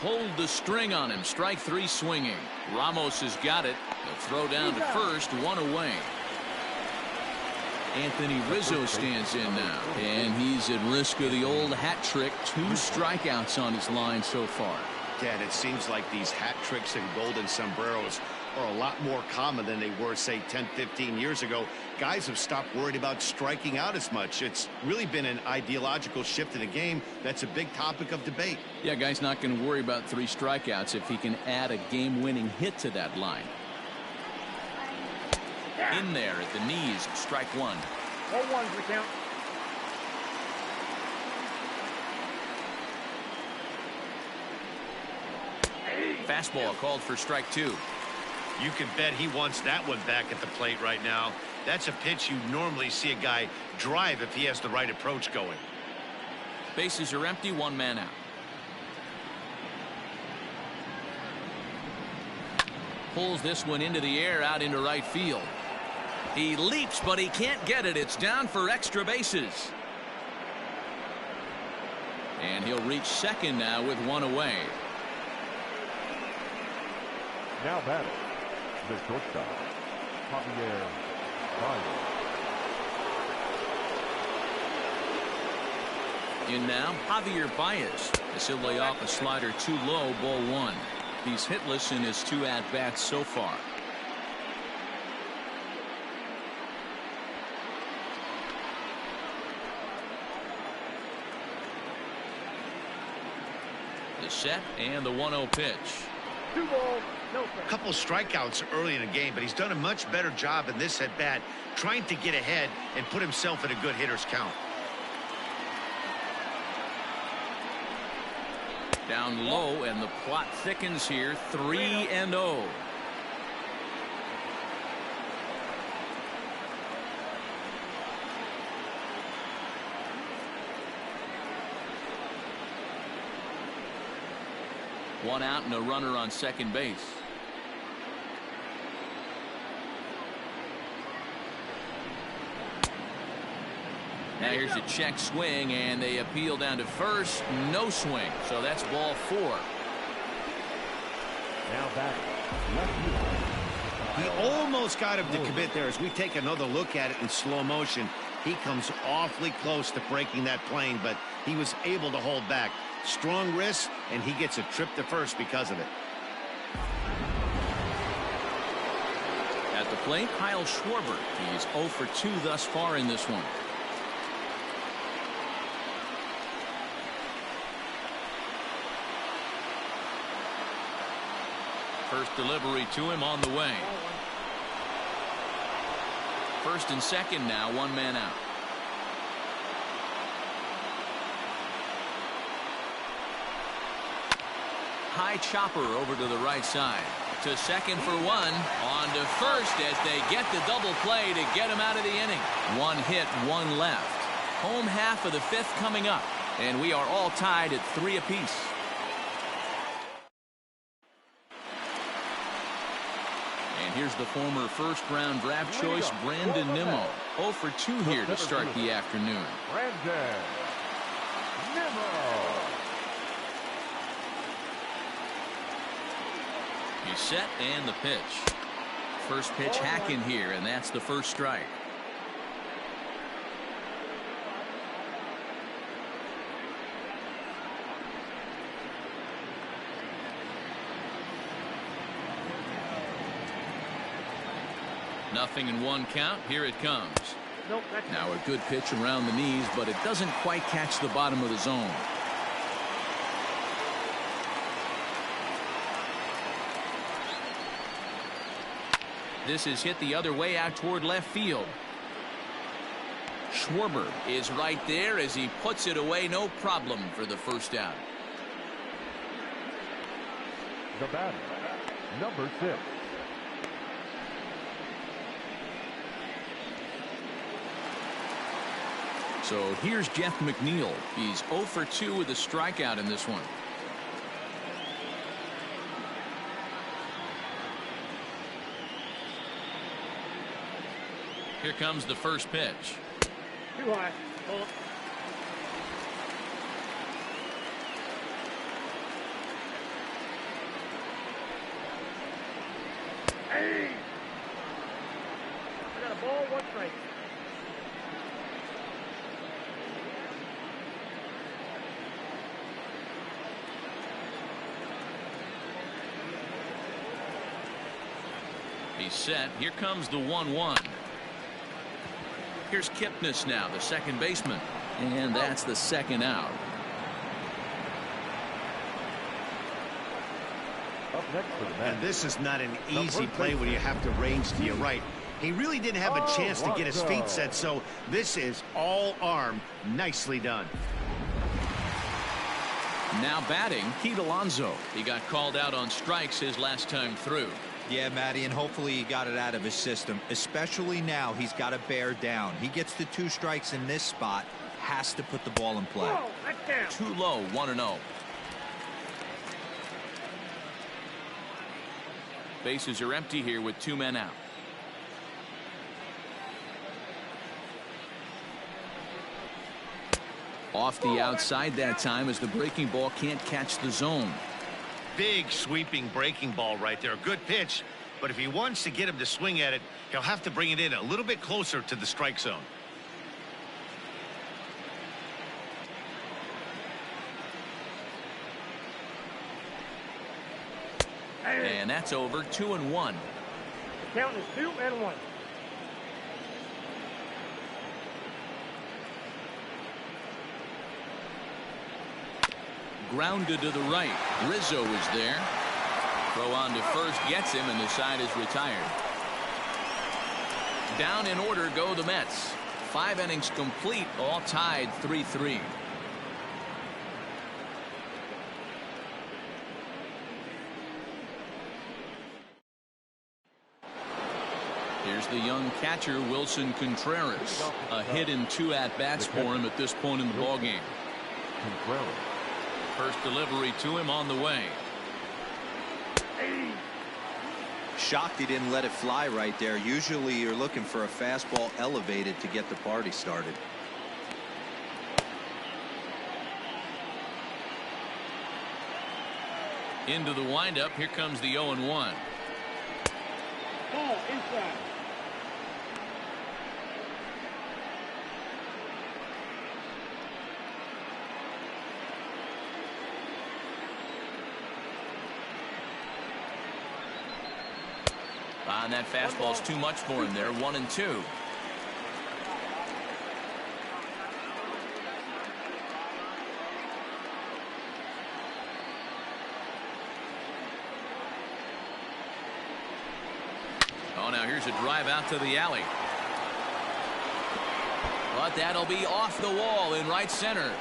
Hold the string on him. Strike 3 swinging. Ramos has got it. The throw down to first, 1 away. Anthony Rizzo stands in now, and he's at risk of the old hat trick. 2 strikeouts on his line so far. Dad, it seems like these hat tricks and golden sombreros are a lot more common than they were, say, 10, 15 years ago. Guys have stopped worried about striking out as much. It's really been an ideological shift in the game. That's a big topic of debate. Yeah, guy's not going to worry about 3 strikeouts if he can add a game-winning hit to that line. In there at the knees, strike 1. 1-1's the count. Fastball called for strike 2. You can bet he wants that one back at the plate right now. That's a pitch you normally see a guy drive if he has the right approach going. Bases are empty, 1 man out. Pulls this one into the air out into right field. He leaps, but he can't get it. It's down for extra bases. And he'll reach second now with 1 away. Now batting, the shortstop, Javier Baez. In now, Javier Baez. As he'll lay off a slider too low, ball 1. He's hitless in his 2 at-bats so far. The set and the 1-0 pitch. 2 balls, no strikes. A couple strikeouts early in the game, but he's done a much better job in this at-bat trying to get ahead and put himself in a good hitter's count. Down low, and the plot thickens here. 3-0. One out and a runner on second base. Now here's a check swing, and they appeal down to first. No swing, so that's ball 4. Now batting, left field. He almost got him to commit there. As we take another look at it in slow motion, he comes awfully close to breaking that plane, but he was able to hold back. Strong wrist, and he gets a trip to first because of it. At the plate, Kyle Schwarber. He's 0 for 2 thus far in this one. First delivery to him on the way. First and second now, 1 man out. High chopper over to the right side. To second for 1. On to first as they get the double play to get him out of the inning. 1 hit, 1 left. Home half of the 5th coming up. And we are all tied at 3 apiece. And here's the former first-round draft choice, Brandon Nimmo. 0 for 2 here to start the afternoon. Brandon Nimmo. He's set and the pitch. First pitch hacking here, and that's the first strike. Nothing in 1 count. Here it comes. Nope, that's Now a good pitch around the knees, but it doesn't quite catch the bottom of the zone. This is hit the other way out toward left field. Schwarber is right there as he puts it away. No problem for the first out. The batter, Number 6. So here's Jeff McNeil. He's 0 for 2 with a strikeout in this one. Here comes the first pitch. Too high. Ball. Hey! I got a ball, 1 strike. He's set. Here comes the 1-1. Here's Kipnis now, the second baseman. And that's the second out. Up next for the Mets. And this is not an easy play when you have to range to your right. He really didn't have a chance to get his feet set, so this is all arm. Nicely done. Now batting, Pete Alonso. He got called out on strikes his last time through. Yeah, Matty, and hopefully he got it out of his system. Especially now, he's got to bear down. He gets the 2 strikes in this spot, has to put the ball in play. Whoa, that's down. Too low, 1-0. Bases are empty here with 2 men out. Off the outside that time as the breaking ball can't catch the zone. Big sweeping breaking ball right there. Good pitch, but if he wants to get him to swing at it, he'll have to bring it in a little bit closer to the strike zone. And that's over. 2-1. The count is 2-1. Grounded to the right. Rizzo is there. Throw on to first gets him, and the side is retired. Down in order go the Mets. 5 innings complete, all tied 3-3. Here's the young catcher, Wilson Contreras. A hit in 2 at-bats for him at this point in the ballgame. Contreras. First delivery to him on the way. Shocked he didn't let it fly right there. Usually you're looking for a fastball elevated to get the party started. Into the windup. Here comes the 0-1. Ball inside. And that fastball's too much for him there. 1-2. Oh, now here's a drive out to the alley. But that'll be off the wall in right center.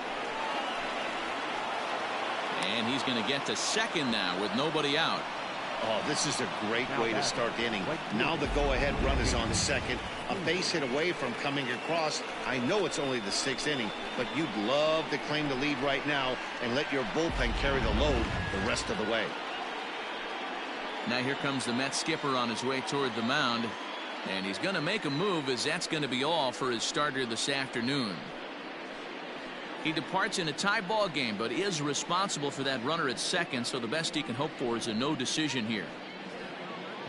And he's going to get to second now with nobody out. Oh, this is a great way to start the inning. Now the go-ahead run is on second. A base hit away from coming across. I know it's only the 6th inning, but you'd love to claim the lead right now and let your bullpen carry the load the rest of the way. Now here comes the Mets skipper on his way toward the mound. And he's going to make a move, as that's going to be all for his starter this afternoon. He departs in a tie ball game, but is responsible for that runner at second, so the best he can hope for is a no decision here.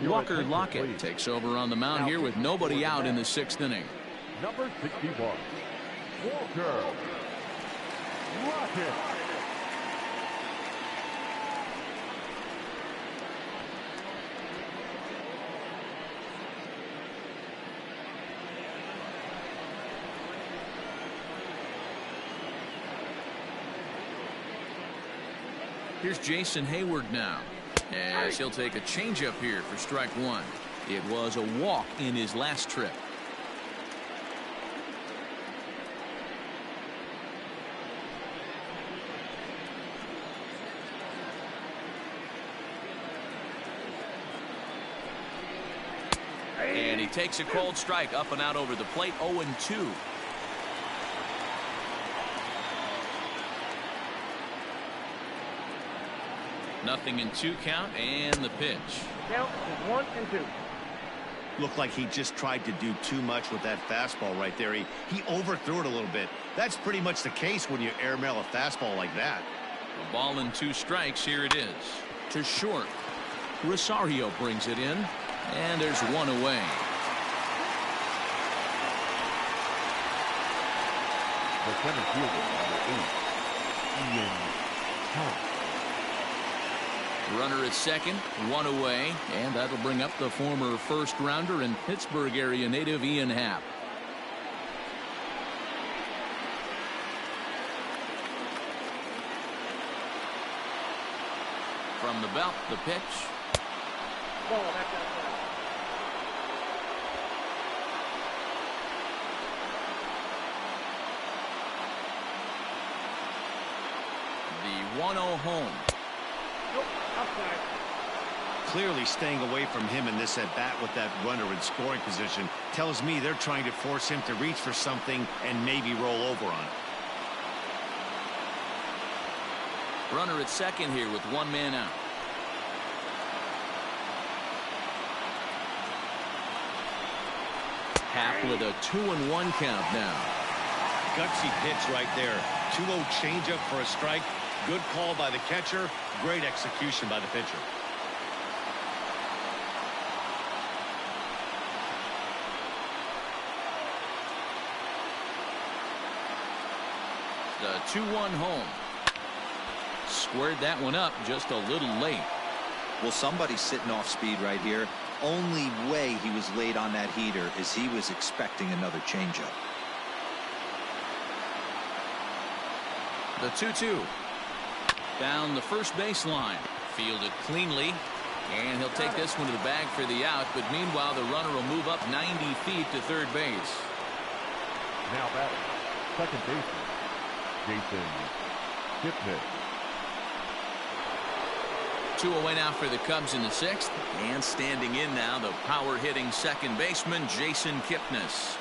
Walker Lockett takes over on the mound here with nobody out in the 6th inning. Number 61, Walker Lockett. Here's Jason Hayward now, as he'll take a changeup here for strike 1. It was a walk in his last trip. takes a cold strike up and out over the plate. 0-2. Nothing in 2 count, and the pitch. Count is 1-2. Looked like he just tried to do too much with that fastball right there. He overthrew it a little bit. That's pretty much the case when you airmail a fastball like that. A ball and 2 strikes. Here it is. To short. Rosario brings it in, and there's 1 away. The center fielder, number 8, Ian Happ. Runner at second, 1 away, and that'll bring up the former first-rounder and Pittsburgh area native Ian Happ. From the belt, the pitch. Ball back outside. The 1-0 home. Nope, outside. Clearly staying away from him in this at-bat with that runner in scoring position tells me they're trying to force him to reach for something and maybe roll over on it. Runner at second here with 1 man out. Happ with a 2-1 count now. Gutsy pitch right there. 2-0 changeup for a strike. Good call by the catcher. Great execution by the pitcher. The 2-1 home. Squared that one up just a little late. Well, somebody's sitting off speed right here. Only way he was late on that heater is he was expecting another changeup. The 2-2. Down the first baseline. Fielded cleanly. And he'll take this one to the bag for the out. But meanwhile, the runner will move up 90 feet to third base. Now batting, second baseman, Jason Kipnis. 2 away now for the Cubs in the 6th. And standing in now, the power-hitting second baseman, Jason Kipnis.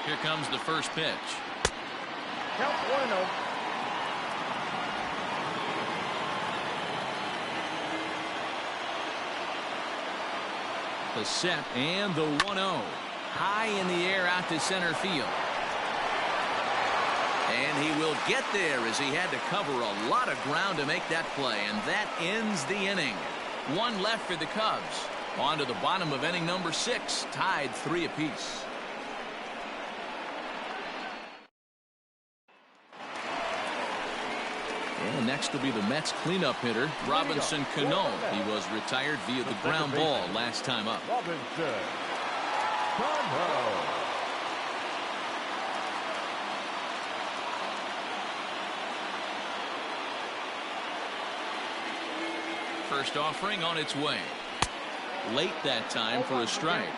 Here comes the first pitch. Count 1-0. The set and the 1-0. High in the air out to center field. And he will get there as he had to cover a lot of ground to make that play. And that ends the inning. 1 left for the Cubs. On to the bottom of inning number 6. Tied 3 apiece. And next will be the Mets cleanup hitter, Robinson Cano. He was retired via the ground ball last time up. Robinson Cano. First offering on its way. Late that time for a strike.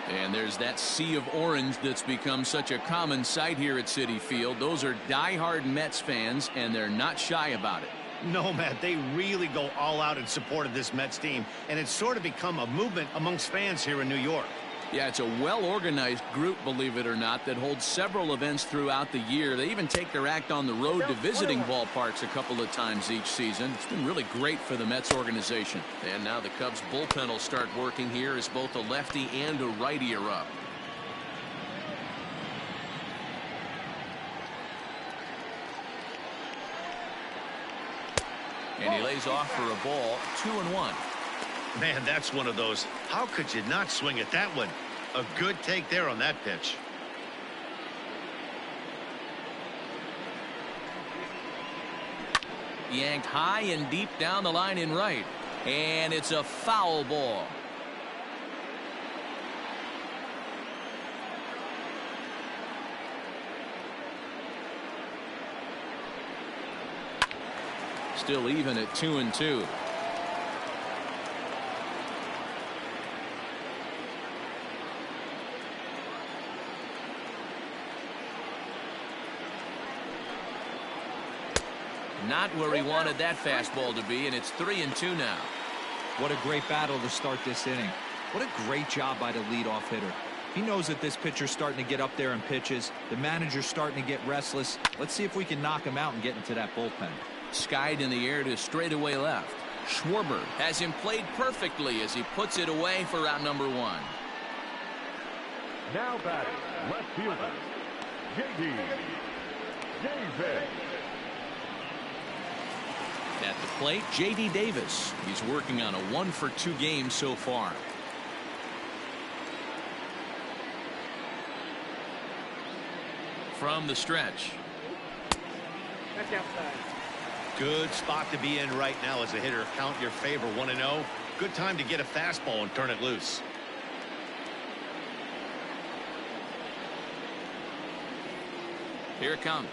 And there's that sea of orange that's become such a common sight here at Citi Field. Those are diehard Mets fans, and they're not shy about it. No, Matt, they really go all out in support of this Mets team, and it's sort of become a movement amongst fans here in New York. Yeah, it's a well-organized group, believe it or not, that holds several events throughout the year. They even take their act on the road to visiting ballparks a couple of times each season. It's been really great for the Mets organization. And now the Cubs bullpen will start working here as both a lefty and a righty are up. And he lays off for a ball, 2-1. Man, that's one of those. How could you not swing at that one? A good take there on that pitch. Yanked high and deep down the line in right. And it's a foul ball. Still even at 2-2. Not where he wanted that fastball to be, and it's 3-2 now. What a great battle to start this inning. What a great job by the leadoff hitter. He knows that this pitcher's starting to get up there in pitches. The manager's starting to get restless. Let's see if we can knock him out and get into that bullpen. Skied in the air to straightaway left. Schwarber has him played perfectly as he puts it away for out number 1. Now batting, left fielder, J.D. Davis. At the plate, J.D. Davis. He's working on a 1-for-2 game so far. From the stretch. That's outside. Good spot to be in right now as a hitter. Count your favor, 1-0. Good time to get a fastball and turn it loose. Here it comes.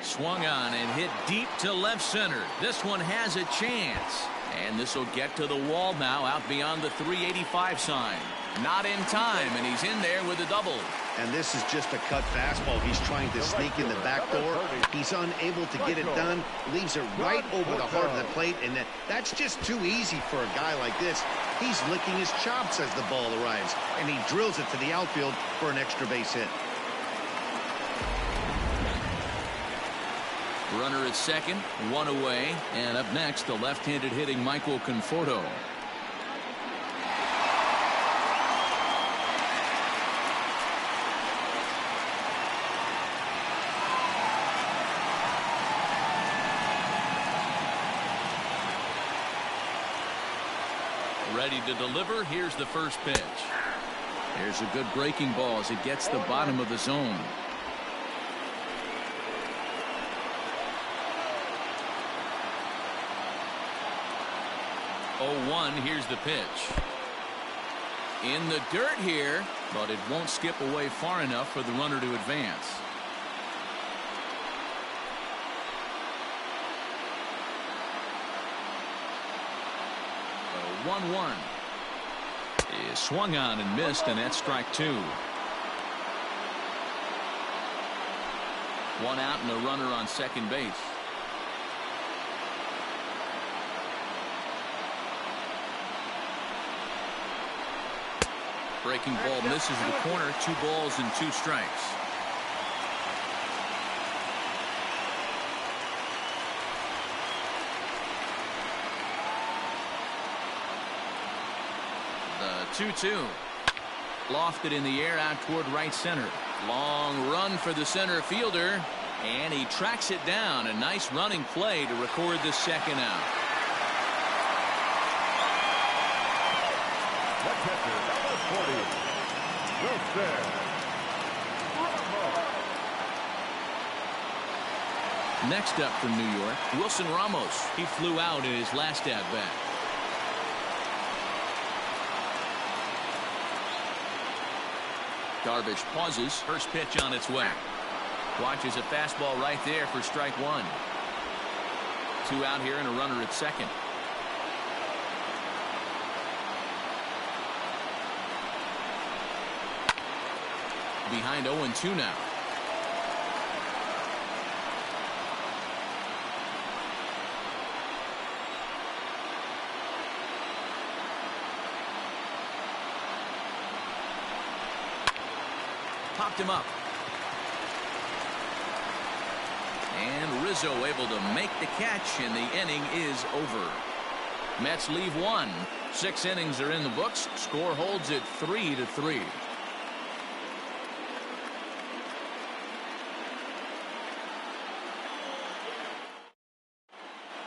Swung on and hit deep to left center. This one has a chance. And this will get to the wall now out beyond the 385 sign. Not in time, and he's in there with a double. And this is just a cut fastball. He's trying to sneak in the back door. He's unable to get it done. Leaves it right over the heart of the plate, and that's just too easy for a guy like this. He's licking his chops as the ball arrives, and he drills it to the outfield for an extra base hit. Runner at second, 1 away, and up next the left-handed hitting Michael Conforto. Ready to deliver. Here's the first pitch. There's a good breaking ball as it gets the bottom of the zone. Oh, 1, here's the pitch. In the dirt here, but it won't skip away far enough for the runner to advance. Oh, 1-1. He swung on and missed, and that's strike 2. 1 out and a runner on second base. Breaking ball misses the corner. 2 balls and 2 strikes. The 2-2. Lofted in the air out toward right center. Long run for the center fielder, and he tracks it down. A nice running play to record the second out. The catcher, number 40, Wilson Ramos. Next up from New York, Wilson Ramos. He flew out in his last at-bat. Darvish pauses. First pitch on its way. Watches a fastball right there for strike 1. 2 out here and a runner at second. Behind 0-2 now. Popped him up. And Rizzo able to make the catch, and the inning is over. Mets leave 1. 6 innings are in the books. Score holds at 3-3.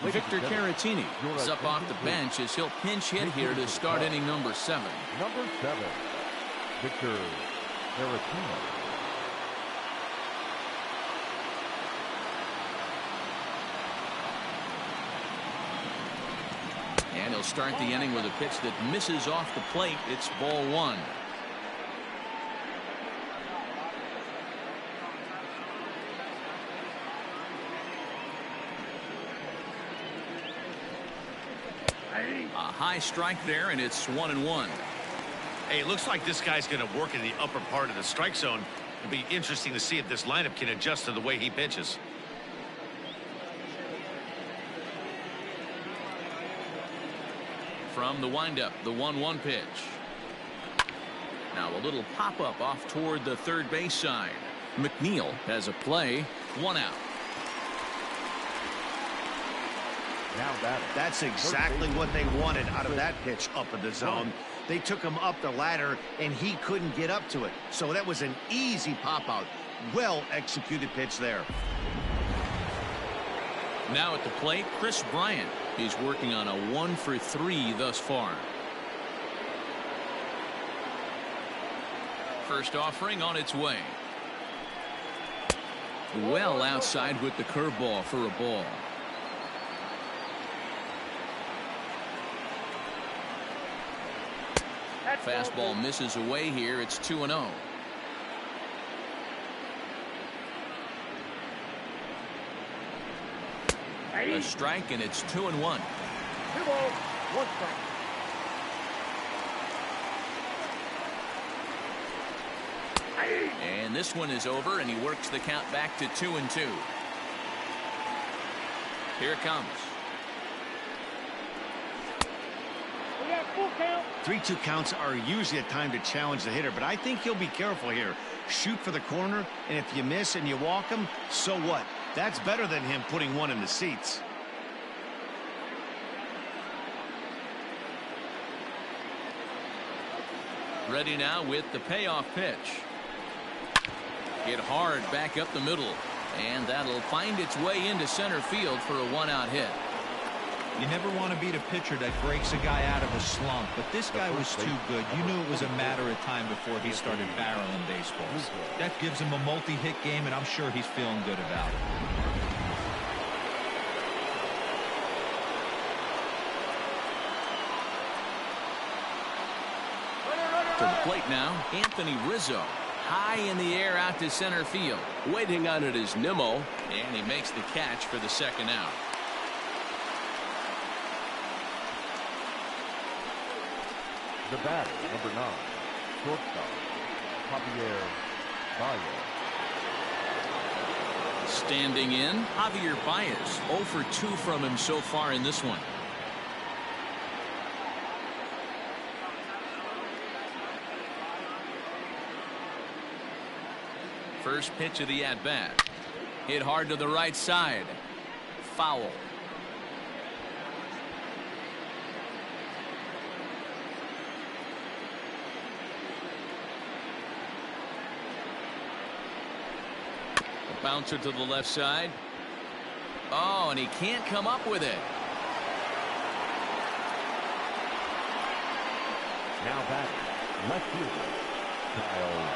Victor Caratini is up off the bench as he'll pinch hit here to start inning number 7. Number 7, Victor Caratini. He'll start the inning with a pitch that misses off the plate. It's ball one. A high strike there, and it's 1-1. Hey, it looks like this guy's going to work in the upper part of the strike zone. It'll be interesting to see if this lineup can adjust to the way he pitches. From the windup, the 1-1 pitch. Now a little pop-up off toward the third base side. McNeil has a play. 1 out. Now batting. That's exactly what they wanted out of that pitch up in the zone. They took him up the ladder, and he couldn't get up to it. So that was an easy pop-out. Well-executed pitch there. Now at the plate, Chris Bryant. He's working on a 1-for-3 thus far. First offering on its way. Well outside with the curveball for a ball. Fastball misses away here. It's 2-0. A strike, and it's 2-1. 2 balls, 1 strike. And this one is over, and he works the count back to 2-2. Here it comes. We got full count. 3-2 counts are usually a time to challenge the hitter, but I think he'll be careful here. Shoot for the corner, and if you miss and you walk him, so what? That's better than him putting one in the seats. Ready now with the payoff pitch. Hit hard back up the middle, and that'll find its way into center field for a 1-out hit. You never want to beat a pitcher that breaks a guy out of a slump, but this guy was too good. You knew it was a matter of time before he started barreling baseballs. That gives him a multi-hit game, and I'm sure he's feeling good about it. To the plate now, Anthony Rizzo. High in the air out to center field. Waiting on it is Nimmo, and he makes the catch for the second out. The batter, number 9, shortstop, Javier Baez. Standing in, Javier Baez. 0 for 2 from him so far in this one. First pitch of the at-bat. Hit hard to the right side. Foul. Bouncer to the left side. Oh, and he can't come up with it. Now batting, left fielder, Kyle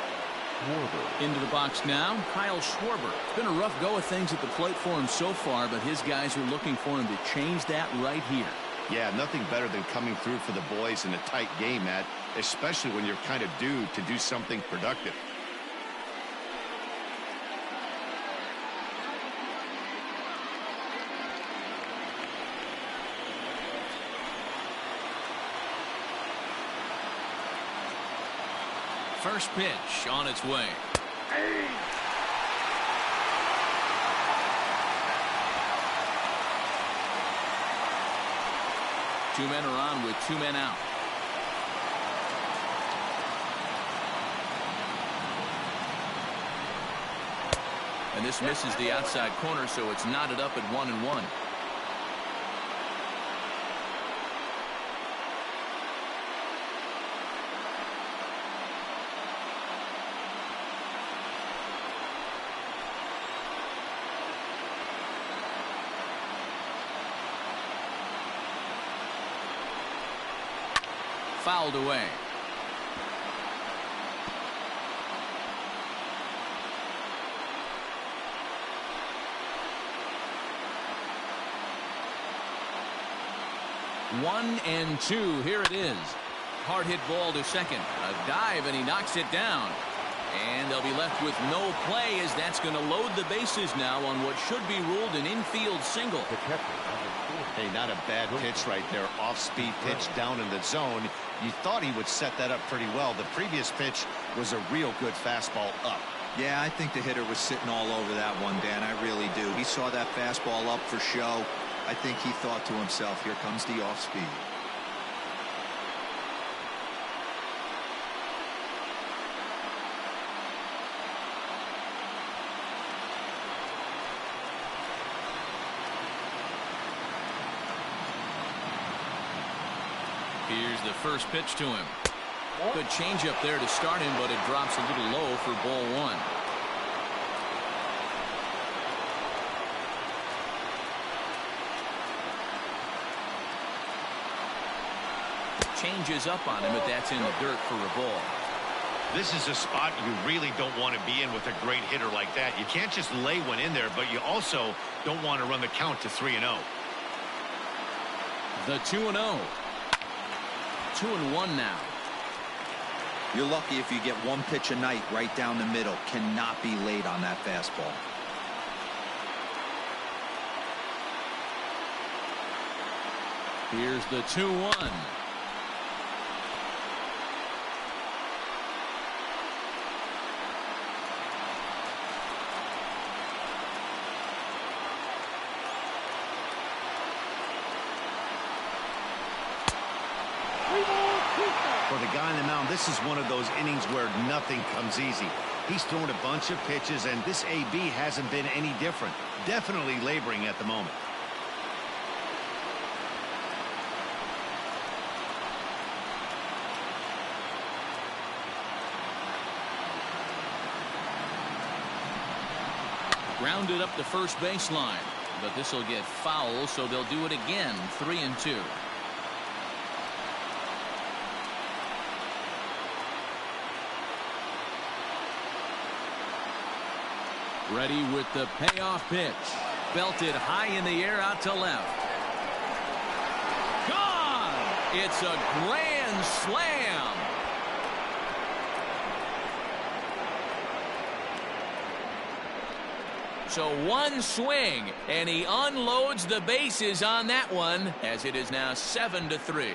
Schwarber. Into the box now, Kyle Schwarber. It's been a rough go of things at the plate for him so far, but his guys are looking for him to change that right here. Yeah, nothing better than coming through for the boys in a tight game, Matt, especially when you're kind of due to do something productive. First pitch on its way. Two men are on with 2 men out. And this misses the outside corner, so it's knotted up at 1-1. Fouled away. 1-2. Here it is. Hard hit ball to second. A dive, and he knocks it down. And they'll be left with no play, as that's going to load the bases now on what should be ruled an infield single. Hey, not a bad pitch right there. Off-speed pitch down in the zone. You thought he would set that up pretty well. The previous pitch was a real good fastball up. Yeah, I think the hitter was sitting all over that one, Dan. I really do. He saw that fastball up for show. I think he thought to himself, here comes the off-speed. Here's the first pitch to him. Good changeup there to start him, but it drops a little low for ball one. Changes up on him, but that's in the dirt for a ball. This is a spot you really don't want to be in with a great hitter like that. You can't just lay one in there, but you also don't want to run the count to 3-0. The 2-0. 2-1 now. You're lucky if you get one pitch a night right down the middle. Cannot be late on that fastball. Here's the 2-1. For the guy on the mound, this is one of those innings where nothing comes easy. He's thrown a bunch of pitches, and this AB hasn't been any different. Definitely laboring at the moment. Grounded up the first baseline, but this will get foul, so they'll do it again. 3-2. Ready with the payoff pitch. Belted high in the air out to left. Gone! It's a grand slam. So one swing, and he unloads the bases on that one, as it is now 7-3.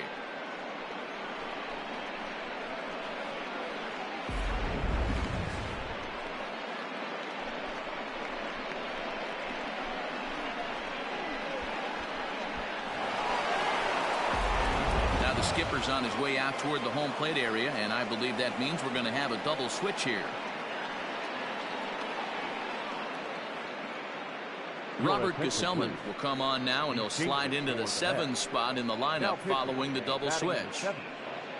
Skipper's on his way out toward the home plate area, and I believe that means we're going to have a double switch here. Robert Gesellman will come on now, and he'll slide into the 7 spot in the lineup following the double switch.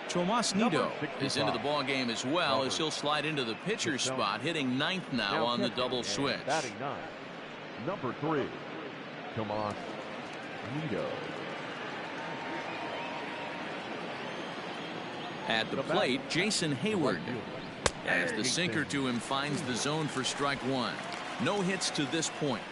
Tomas Nido is into the ball game as well, as he'll slide into the pitcher spot, hitting 9th now on the double switch. Batting 9, number 3, Tomas Nido. At the plate, Jason Hayward, as the sinker to him finds the zone for strike one. No hits to this point.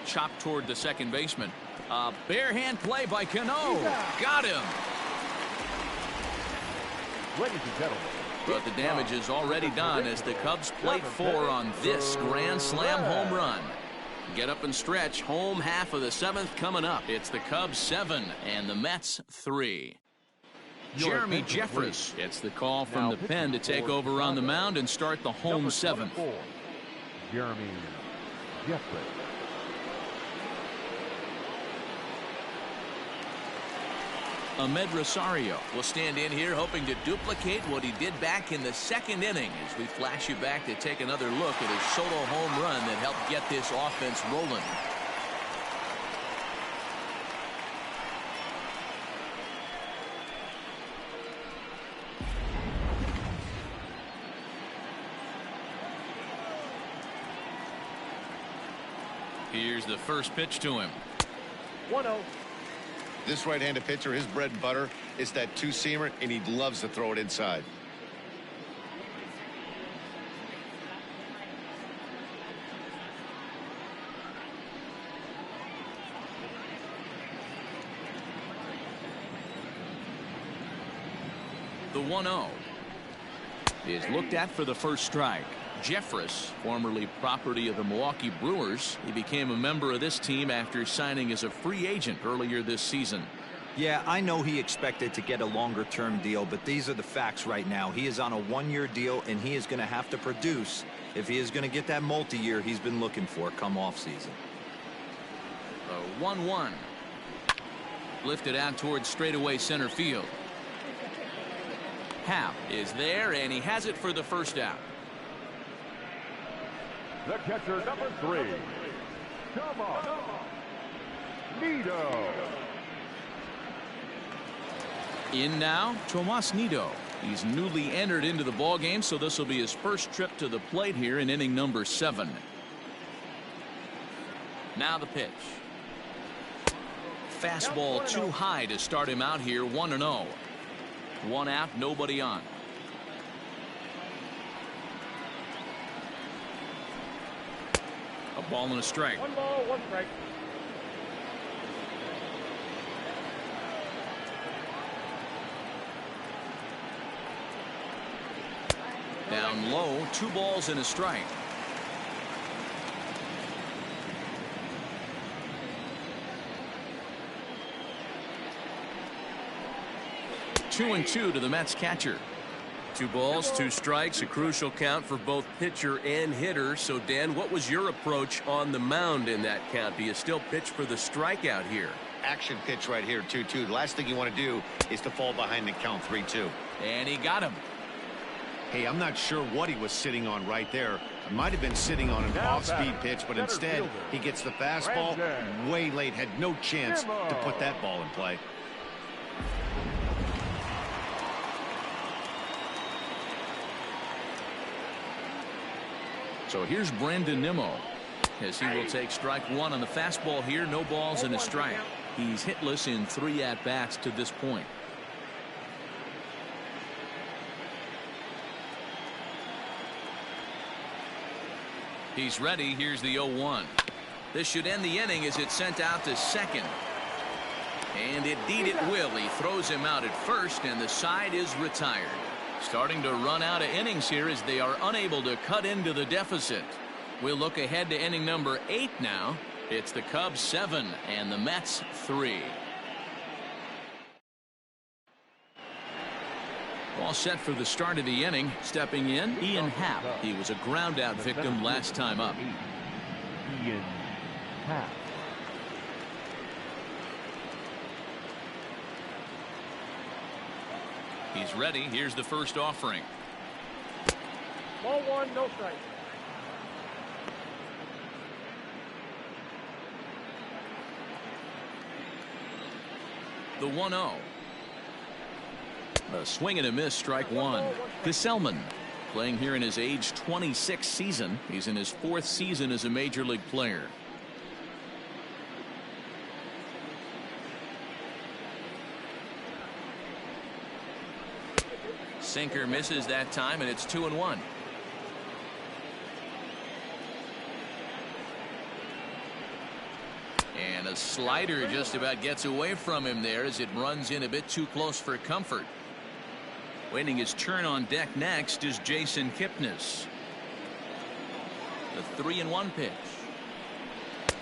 Chopped toward the second baseman. A bare hand play by Cano. Got him. Ladies and gentlemen, but the damage is already done as the Cubs plate 4 on this grand slam home run. Get up and stretch. Home half of the 7th coming up. It's the Cubs 7 and the Mets 3. Jeremy Jeffress gets the call from the pen to take over on the mound and start the home 7th. Jeremy Jeffress. Ahmed Rosario will stand in here hoping to duplicate what he did back in the 2nd inning, as we flash you back to take another look at his solo home run that helped get this offense rolling. Here's the first pitch to him. 1-0. This right-handed pitcher, his bread and butter is that two-seamer, and he loves to throw it inside. The 1-0 is looked at for the first strike. Jeffress, formerly property of the Milwaukee Brewers, he became a member of this team after signing as a free agent earlier this season. Yeah, I know he expected to get a longer-term deal, but these are the facts right now. He is on a one-year deal, and he is going to have to produce if he is going to get that multi-year he's been looking for come off-season. The 1-1 lifted out towards straightaway center field. Happ is there, and he has it for the first out. The catcher, number 3, Tomas Nido. In now, Tomas Nido. He's newly entered into the ballgame, so this will be his first trip to the plate here in inning number 7. Now the pitch. Fastball too high to start him out here. 1-0. 1 out, nobody on. A ball and a strike. 1 ball, 1 strike. Down low, 2 balls and a strike. Two and 2 to the Mets catcher. 2 balls, 2 strikes, a crucial count for both pitcher and hitter. So, Dan, what was your approach on the mound in that count? Do you still pitch for the strikeout here? Action pitch right here, 2-2. The last thing you want to do is to fall behind the count 3-2. And he got him. Hey, I'm not sure what he was sitting on right there. It might have been sitting on an off-speed pitch, but instead he gets the fastball way late. Had no chance to put that ball in play. So here's Brandon Nimmo as he will take strike 1 on the fastball here. No balls and a strike. He's hitless in 3 at-bats to this point. He's ready. Here's the 0-1. This should end the inning as it's sent out to second. And indeed it will. He throws him out at first, and the side is retired. Starting to run out of innings here as they are unable to cut into the deficit. We'll look ahead to inning number 8 now. It's the Cubs 7 and the Mets 3. All set for the start of the inning. Stepping in, Ian Happ. He was a ground out victim last time up. Ian Happ. He's ready. Here's the first offering. Ball 1, no strike. The 1-0. A swing and a miss, strike 1. Gesellman playing here in his age 26 season. He's in his 4th season as a major league player. Sinker misses that time, and it's 2-1. And a slider just about gets away from him there as it runs in a bit too close for comfort. Waiting his turn on deck next is Jason Kipnis. The 3-1 pitch.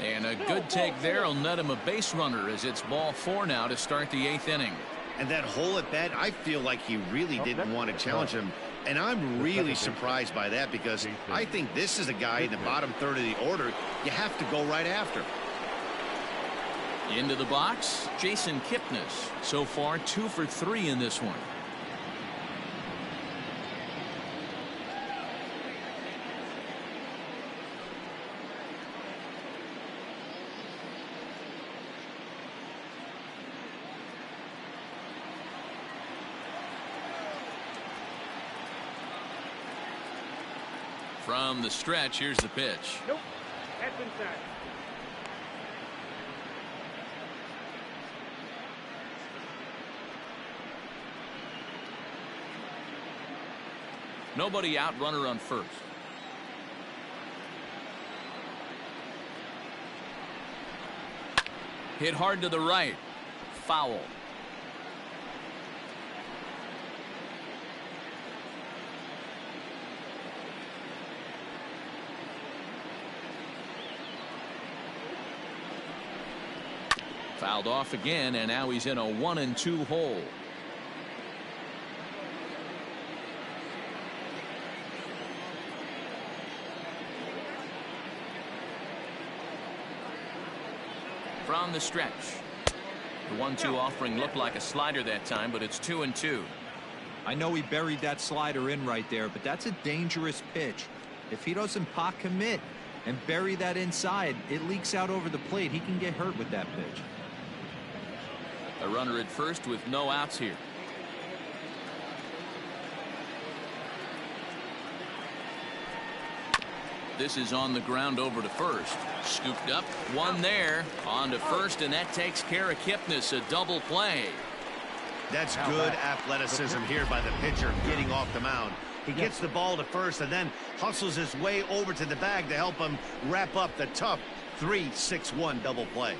And a good take there will net him a base runner as it's ball 4 now to start the 8th inning. And that hole at bat, I feel like he really didn't want to challenge him. And I'm really surprised by that because I think this is a guy in the bottom third of the order you have to go right after. Into the box, Jason Kipnis. So far 2 for 3 in this one. From the stretch, here's the pitch. Nope, that's inside. Nobody out, runner on first. Hit hard to the right. Foul. Fouled off again, and now he's in a 1-2 hole. From the stretch. The 1-2 offering looked like a slider that time, but it's 2-2. I know he buried that slider in right there, but that's a dangerous pitch. If he doesn't pot commit and bury that inside, it leaks out over the plate. He can get hurt with that pitch. A runner at first with no outs here. This is on the ground over to first. Scooped up, one there, on to first, and that takes care of Kipnis. A double play. That's good athleticism here by the pitcher getting off the mound. He gets the ball to first and then hustles his way over to the bag to help him wrap up the tough 3-6-1 double play.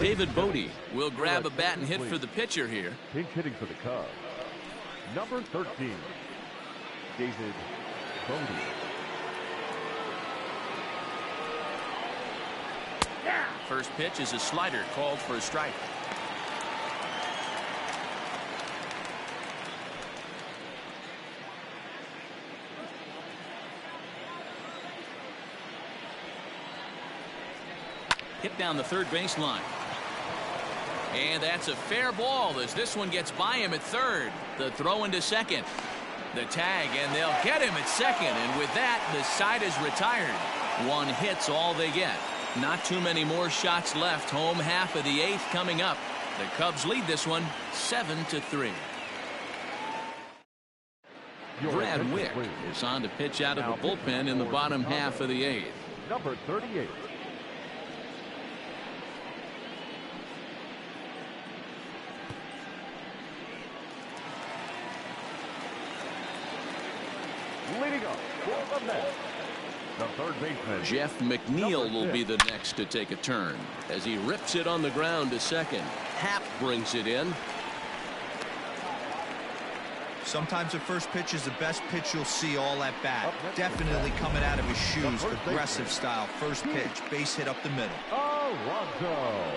David Bodie will grab a bat and hit for the pitcher here. Pinch hitting for the Cubs. Number 13, David Bodie. First pitch is a slider called for a strike. Hit down the third baseline. And that's a fair ball as this one gets by him at third. The throw into second. The tag, and they'll get him at second. And with that, the side is retired. One hit's all they get. Not too many more shots left. Home half of the eighth coming up. The Cubs lead this one 7-3. Brad Wick is on to pitch out of the bullpen in the bottom half of the eighth. Number 38. Leading up for the Mets, the third baseman, Jeff McNeil will be the next to take a turn as he rips it on the ground to second. Happ brings it in. Sometimes the first pitch is the best pitch you'll see all at bat. Definitely coming out of his shoes. Aggressive style. First pitch. Base hit up the middle. Alonso.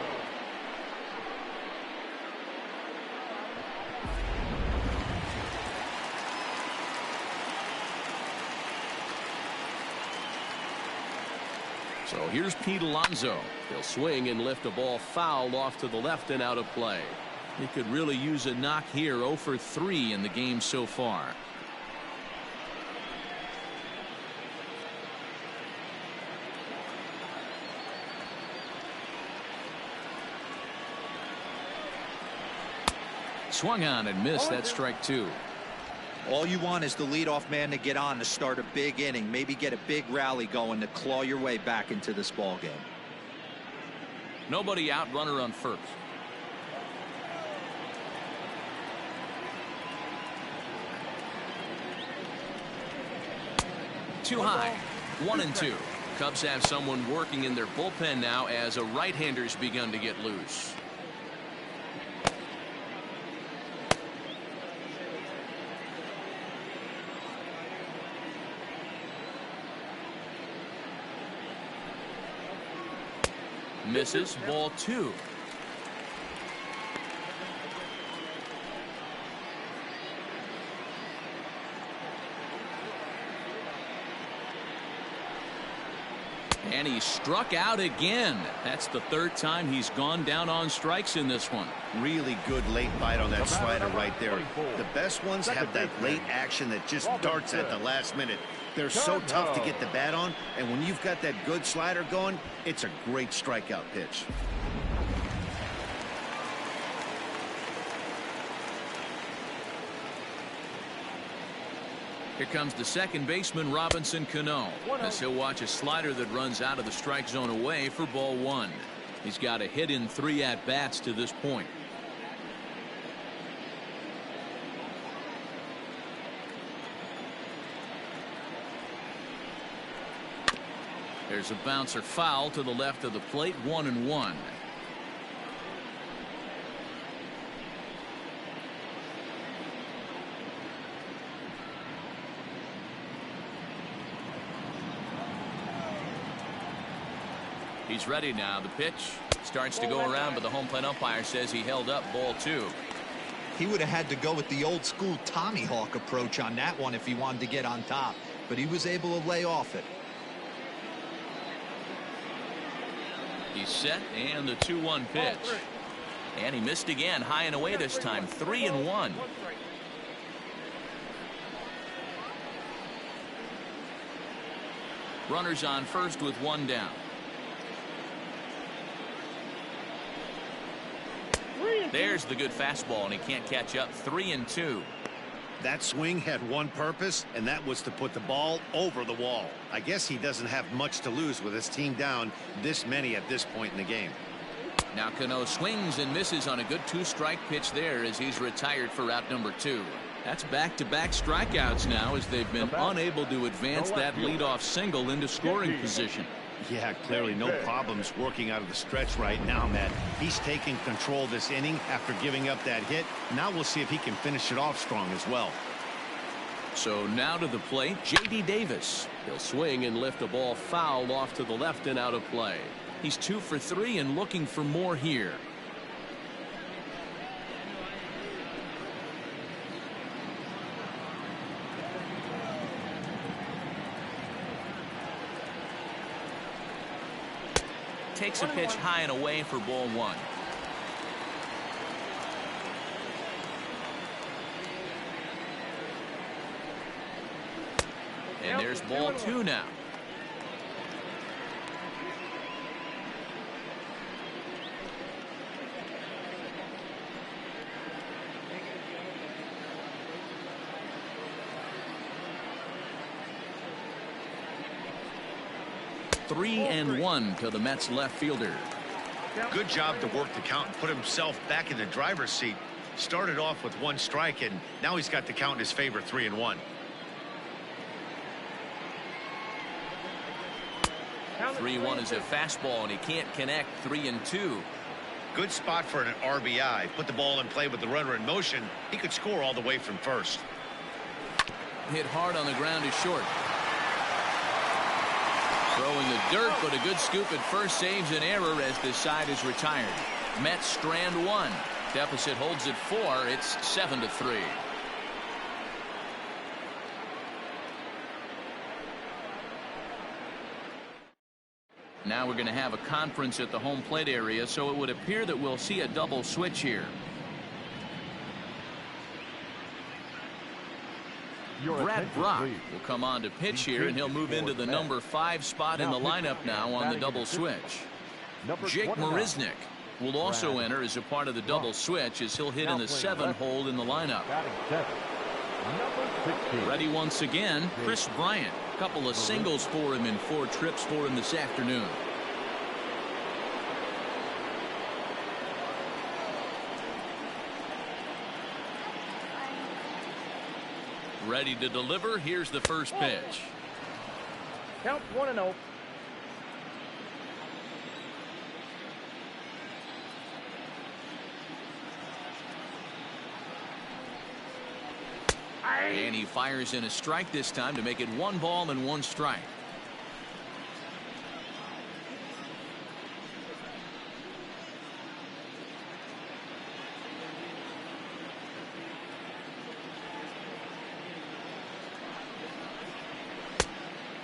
So here's Pete Alonso. He'll swing and lift a ball fouled off to the left and out of play. He could really use a knock here. 0 for 3 in the game so far. Swung on and missed. That strike two. All you want is the leadoff man to get on to start a big inning, maybe get a big rally going to claw your way back into this ball game. Nobody out, runner on first. Too high. 1-2. Cubs have someone working in their bullpen now as a right-hander's begun to get loose. Misses. Ball two. And he struck out again. That's the third time he's gone down on strikes in this one. Really good late bite on that slider right there. The best ones have that late action that just darts at the last minute. They're so tough to get the bat on, and when you've got that good slider going, it's a great strikeout pitch. Here comes the second baseman, Robinson Cano, as he'll watch a slider that runs out of the strike zone away for ball one. He's got a hit in 3 at-bats to this point. There's a bouncer foul to the left of the plate. 1-1. He's ready now. The pitch starts to go around, but the home plate umpire says he held up ball 2. He would have had to go with the old school Tommy Hawk approach on that one if he wanted to get on top, but he was able to lay off it. He's set, and the 2-1 pitch. And he missed again, high and away this time, 3-1. Runners on first with 1 down. There's the good fastball, and he can't catch up. 3-2. That swing had one purpose, and that was to put the ball over the wall. I guess he doesn't have much to lose with his team down this many at this point in the game. Now Cano swings and misses on a good 2-strike pitch there as he's retired for out number 2. That's back-to-back strikeouts now as they've been unable to advance that leadoff single into scoring position. Yeah, clearly no problems working out of the stretch right now, Matt. He's taking control this inning after giving up that hit. Now we'll see if he can finish it off strong as well. So now to the plate, J.D. Davis. He'll swing and lift a ball foul off to the left and out of play. He's 2 for 3 and looking for more here. Takes a pitch high and away for ball 1. And there's ball 2 now. Three and 1 to the Mets left fielder. Good job to work the count and put himself back in the driver's seat. Started off with 1 strike, and now he's got the count in his favor, 3-1. 3-1 is a fastball, and he can't connect. 3-2. Good spot for an RBI. Put the ball in play with the runner in motion. He could score all the way from first. Hit hard on the ground is short. Throwing the dirt, but a good scoop at first saves an error as this side is retired. Mets strand 1. Deficit holds at 4. It's 7-3. Now we're going to have a conference at the home plate area, so it would appear that we'll see a double switch here. Brad Brock will come on to pitch here, and he'll move into the number 5 spot in the lineup now on the double switch. Jake Marisnick will also enter as a part of the double switch as he'll hit in the 7 hole in the lineup. Ready once again, Chris Bryant. A couple of singles for him in 4 trips for him this afternoon. Ready to deliver. Here's the first pitch. Count 1-0. And he fires in a strike this time to make it 1 ball and 1 strike.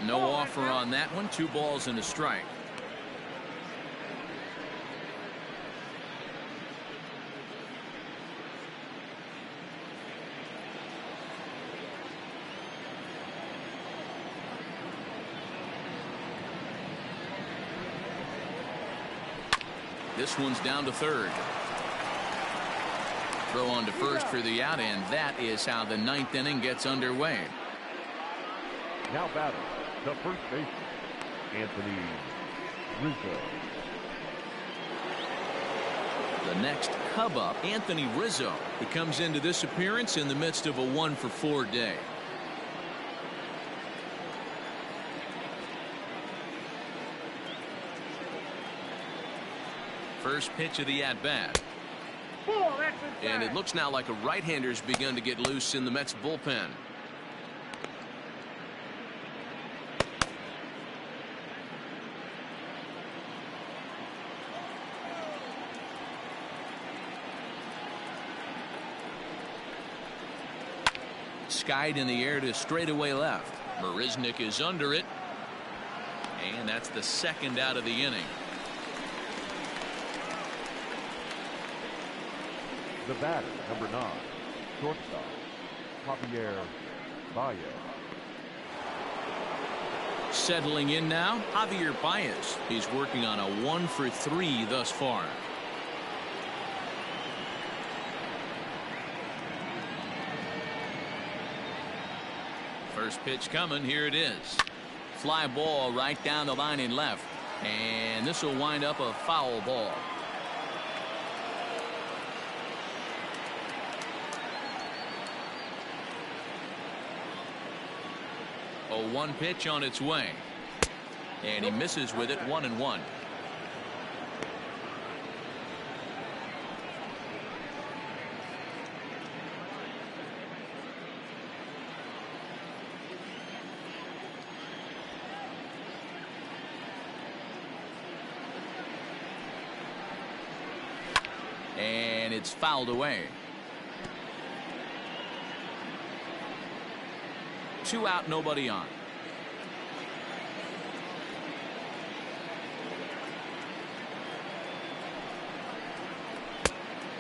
No offer on that one. 2 balls and a strike. This one's down to third. Throw on to first for the out, and that is how the 9th inning gets underway. Now batting, the first baseman, Anthony Rizzo. The next Cub up, Anthony Rizzo, who comes into this appearance in the midst of a 1-for-4 day. First pitch of the at-bat. And it looks now like a right-hander's begun to get loose in the Mets bullpen. skied in the air to straightaway left. Marisnick is under it. And that's the second out of the inning. The batter, number 9, shortstop, Javier Baez. Settling in now, Javier Baez. He's working on a 1-for-3 thus far. First pitch coming. Here it is. Fly ball right down the line and left. And this will wind up a foul ball. A 1 pitch on its way. And he misses with it. 1-1. And it's fouled away. 2 out, nobody on.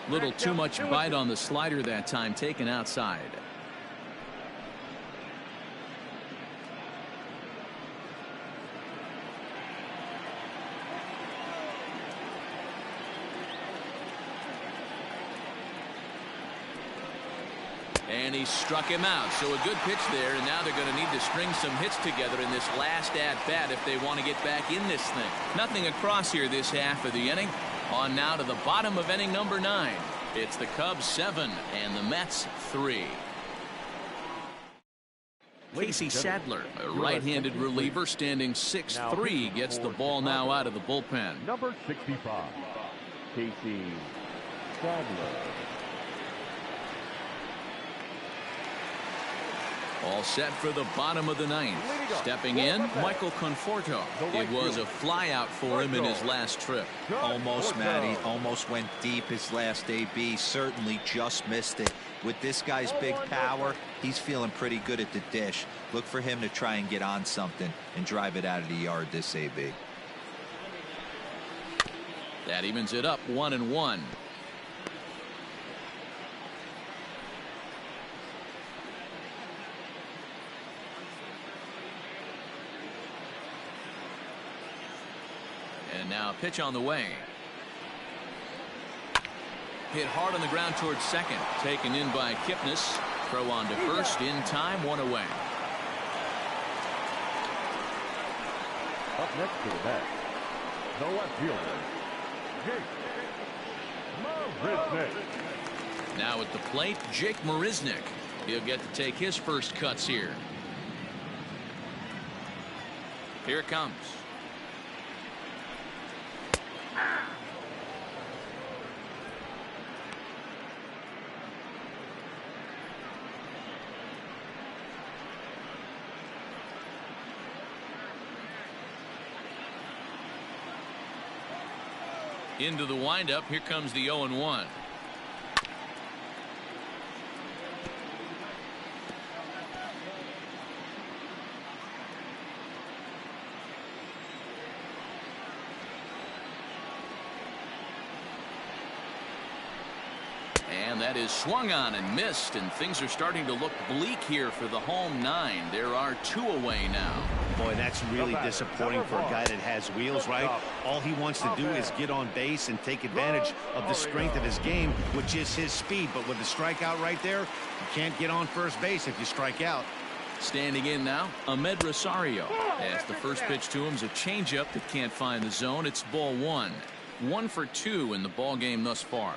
Little too much bite on the slider that time, taken outside. And he struck him out. So a good pitch there, and now they're going to need to string some hits together in this last at-bat if they want to get back in this thing. Nothing across here this half of the inning. On now to the bottom of inning number 9. It's the Cubs 7 and the Mets 3. Casey Sadler, a right-handed reliever, standing 6'3", gets the ball now out of the bullpen. Number 65, Casey Sadler. All set for the bottom of the 9th. Stepping in, Michael Conforto. It was a flyout for him in his last trip. Almost, Matty. Almost went deep his last AB. Certainly just missed it. With this guy's big power, he's feeling pretty good at the dish. Look for him to try and get on something and drive it out of the yard this AB. That evens it up 1-1. And now a pitch on the way. Hit hard on the ground towards second. Taken in by Kipnis. Throw on to first in time. 1 away. Up next to the bat, the left fielder, Jake Marisnick. Now at the plate, Jake Marisnick. He'll get to take his first cuts here. Here it comes. Into the windup. Here comes the 0-1. And that is swung on and missed, and things are starting to look bleak here for the home 9. There are 2 away now. Boy, that's really disappointing for a guy that has wheels, right? All he wants to do is get on base and take advantage of the strength of his game, which is his speed. But with the strikeout right there, you can't get on first base if you strike out. Standing in now, Ahmed Rosario. As the first pitch to him is a changeup that can't find the zone. It's ball 1. 1 for 2 in the ball game thus far.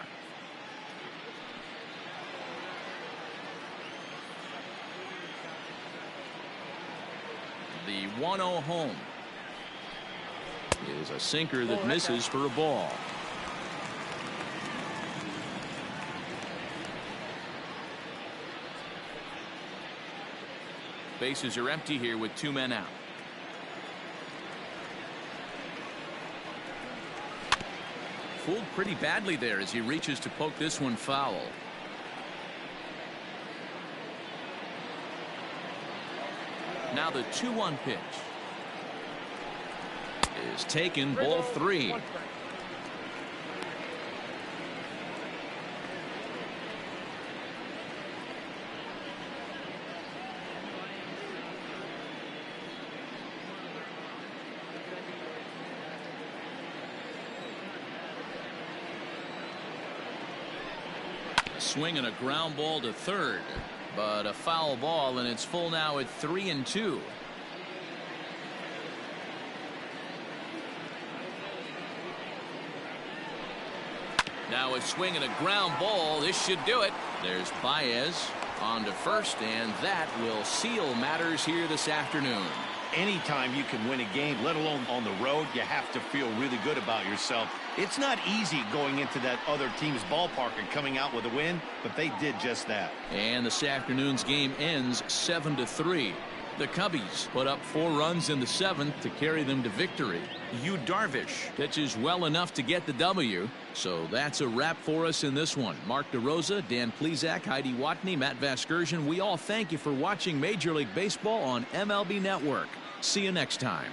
The 1-0 home is a sinker that misses for a ball. Bases are empty here with 2 men out. Fooled pretty badly there as he reaches to poke this one foul. Now the 2-1 pitch is taken, ball 3. Swing and a ground ball to third, but a foul ball, and it's full now at 3-2. Now a swing and a ground ball. This should do it. There's Baez on to first, and that will seal matters here this afternoon. Anytime you can win a game, let alone on the road, you have to feel really good about yourself. It's not easy going into that other team's ballpark and coming out with a win, but they did just that. And this afternoon's game ends 7-3. The Cubbies put up 4 runs in the 7th to carry them to victory. Yu Darvish pitches well enough to get the W. So that's a wrap for us in this one. Mark DeRosa, Dan Plesac, Heidi Watney, Matt Vasgersian. We all thank you for watching Major League Baseball on MLB Network. See you next time.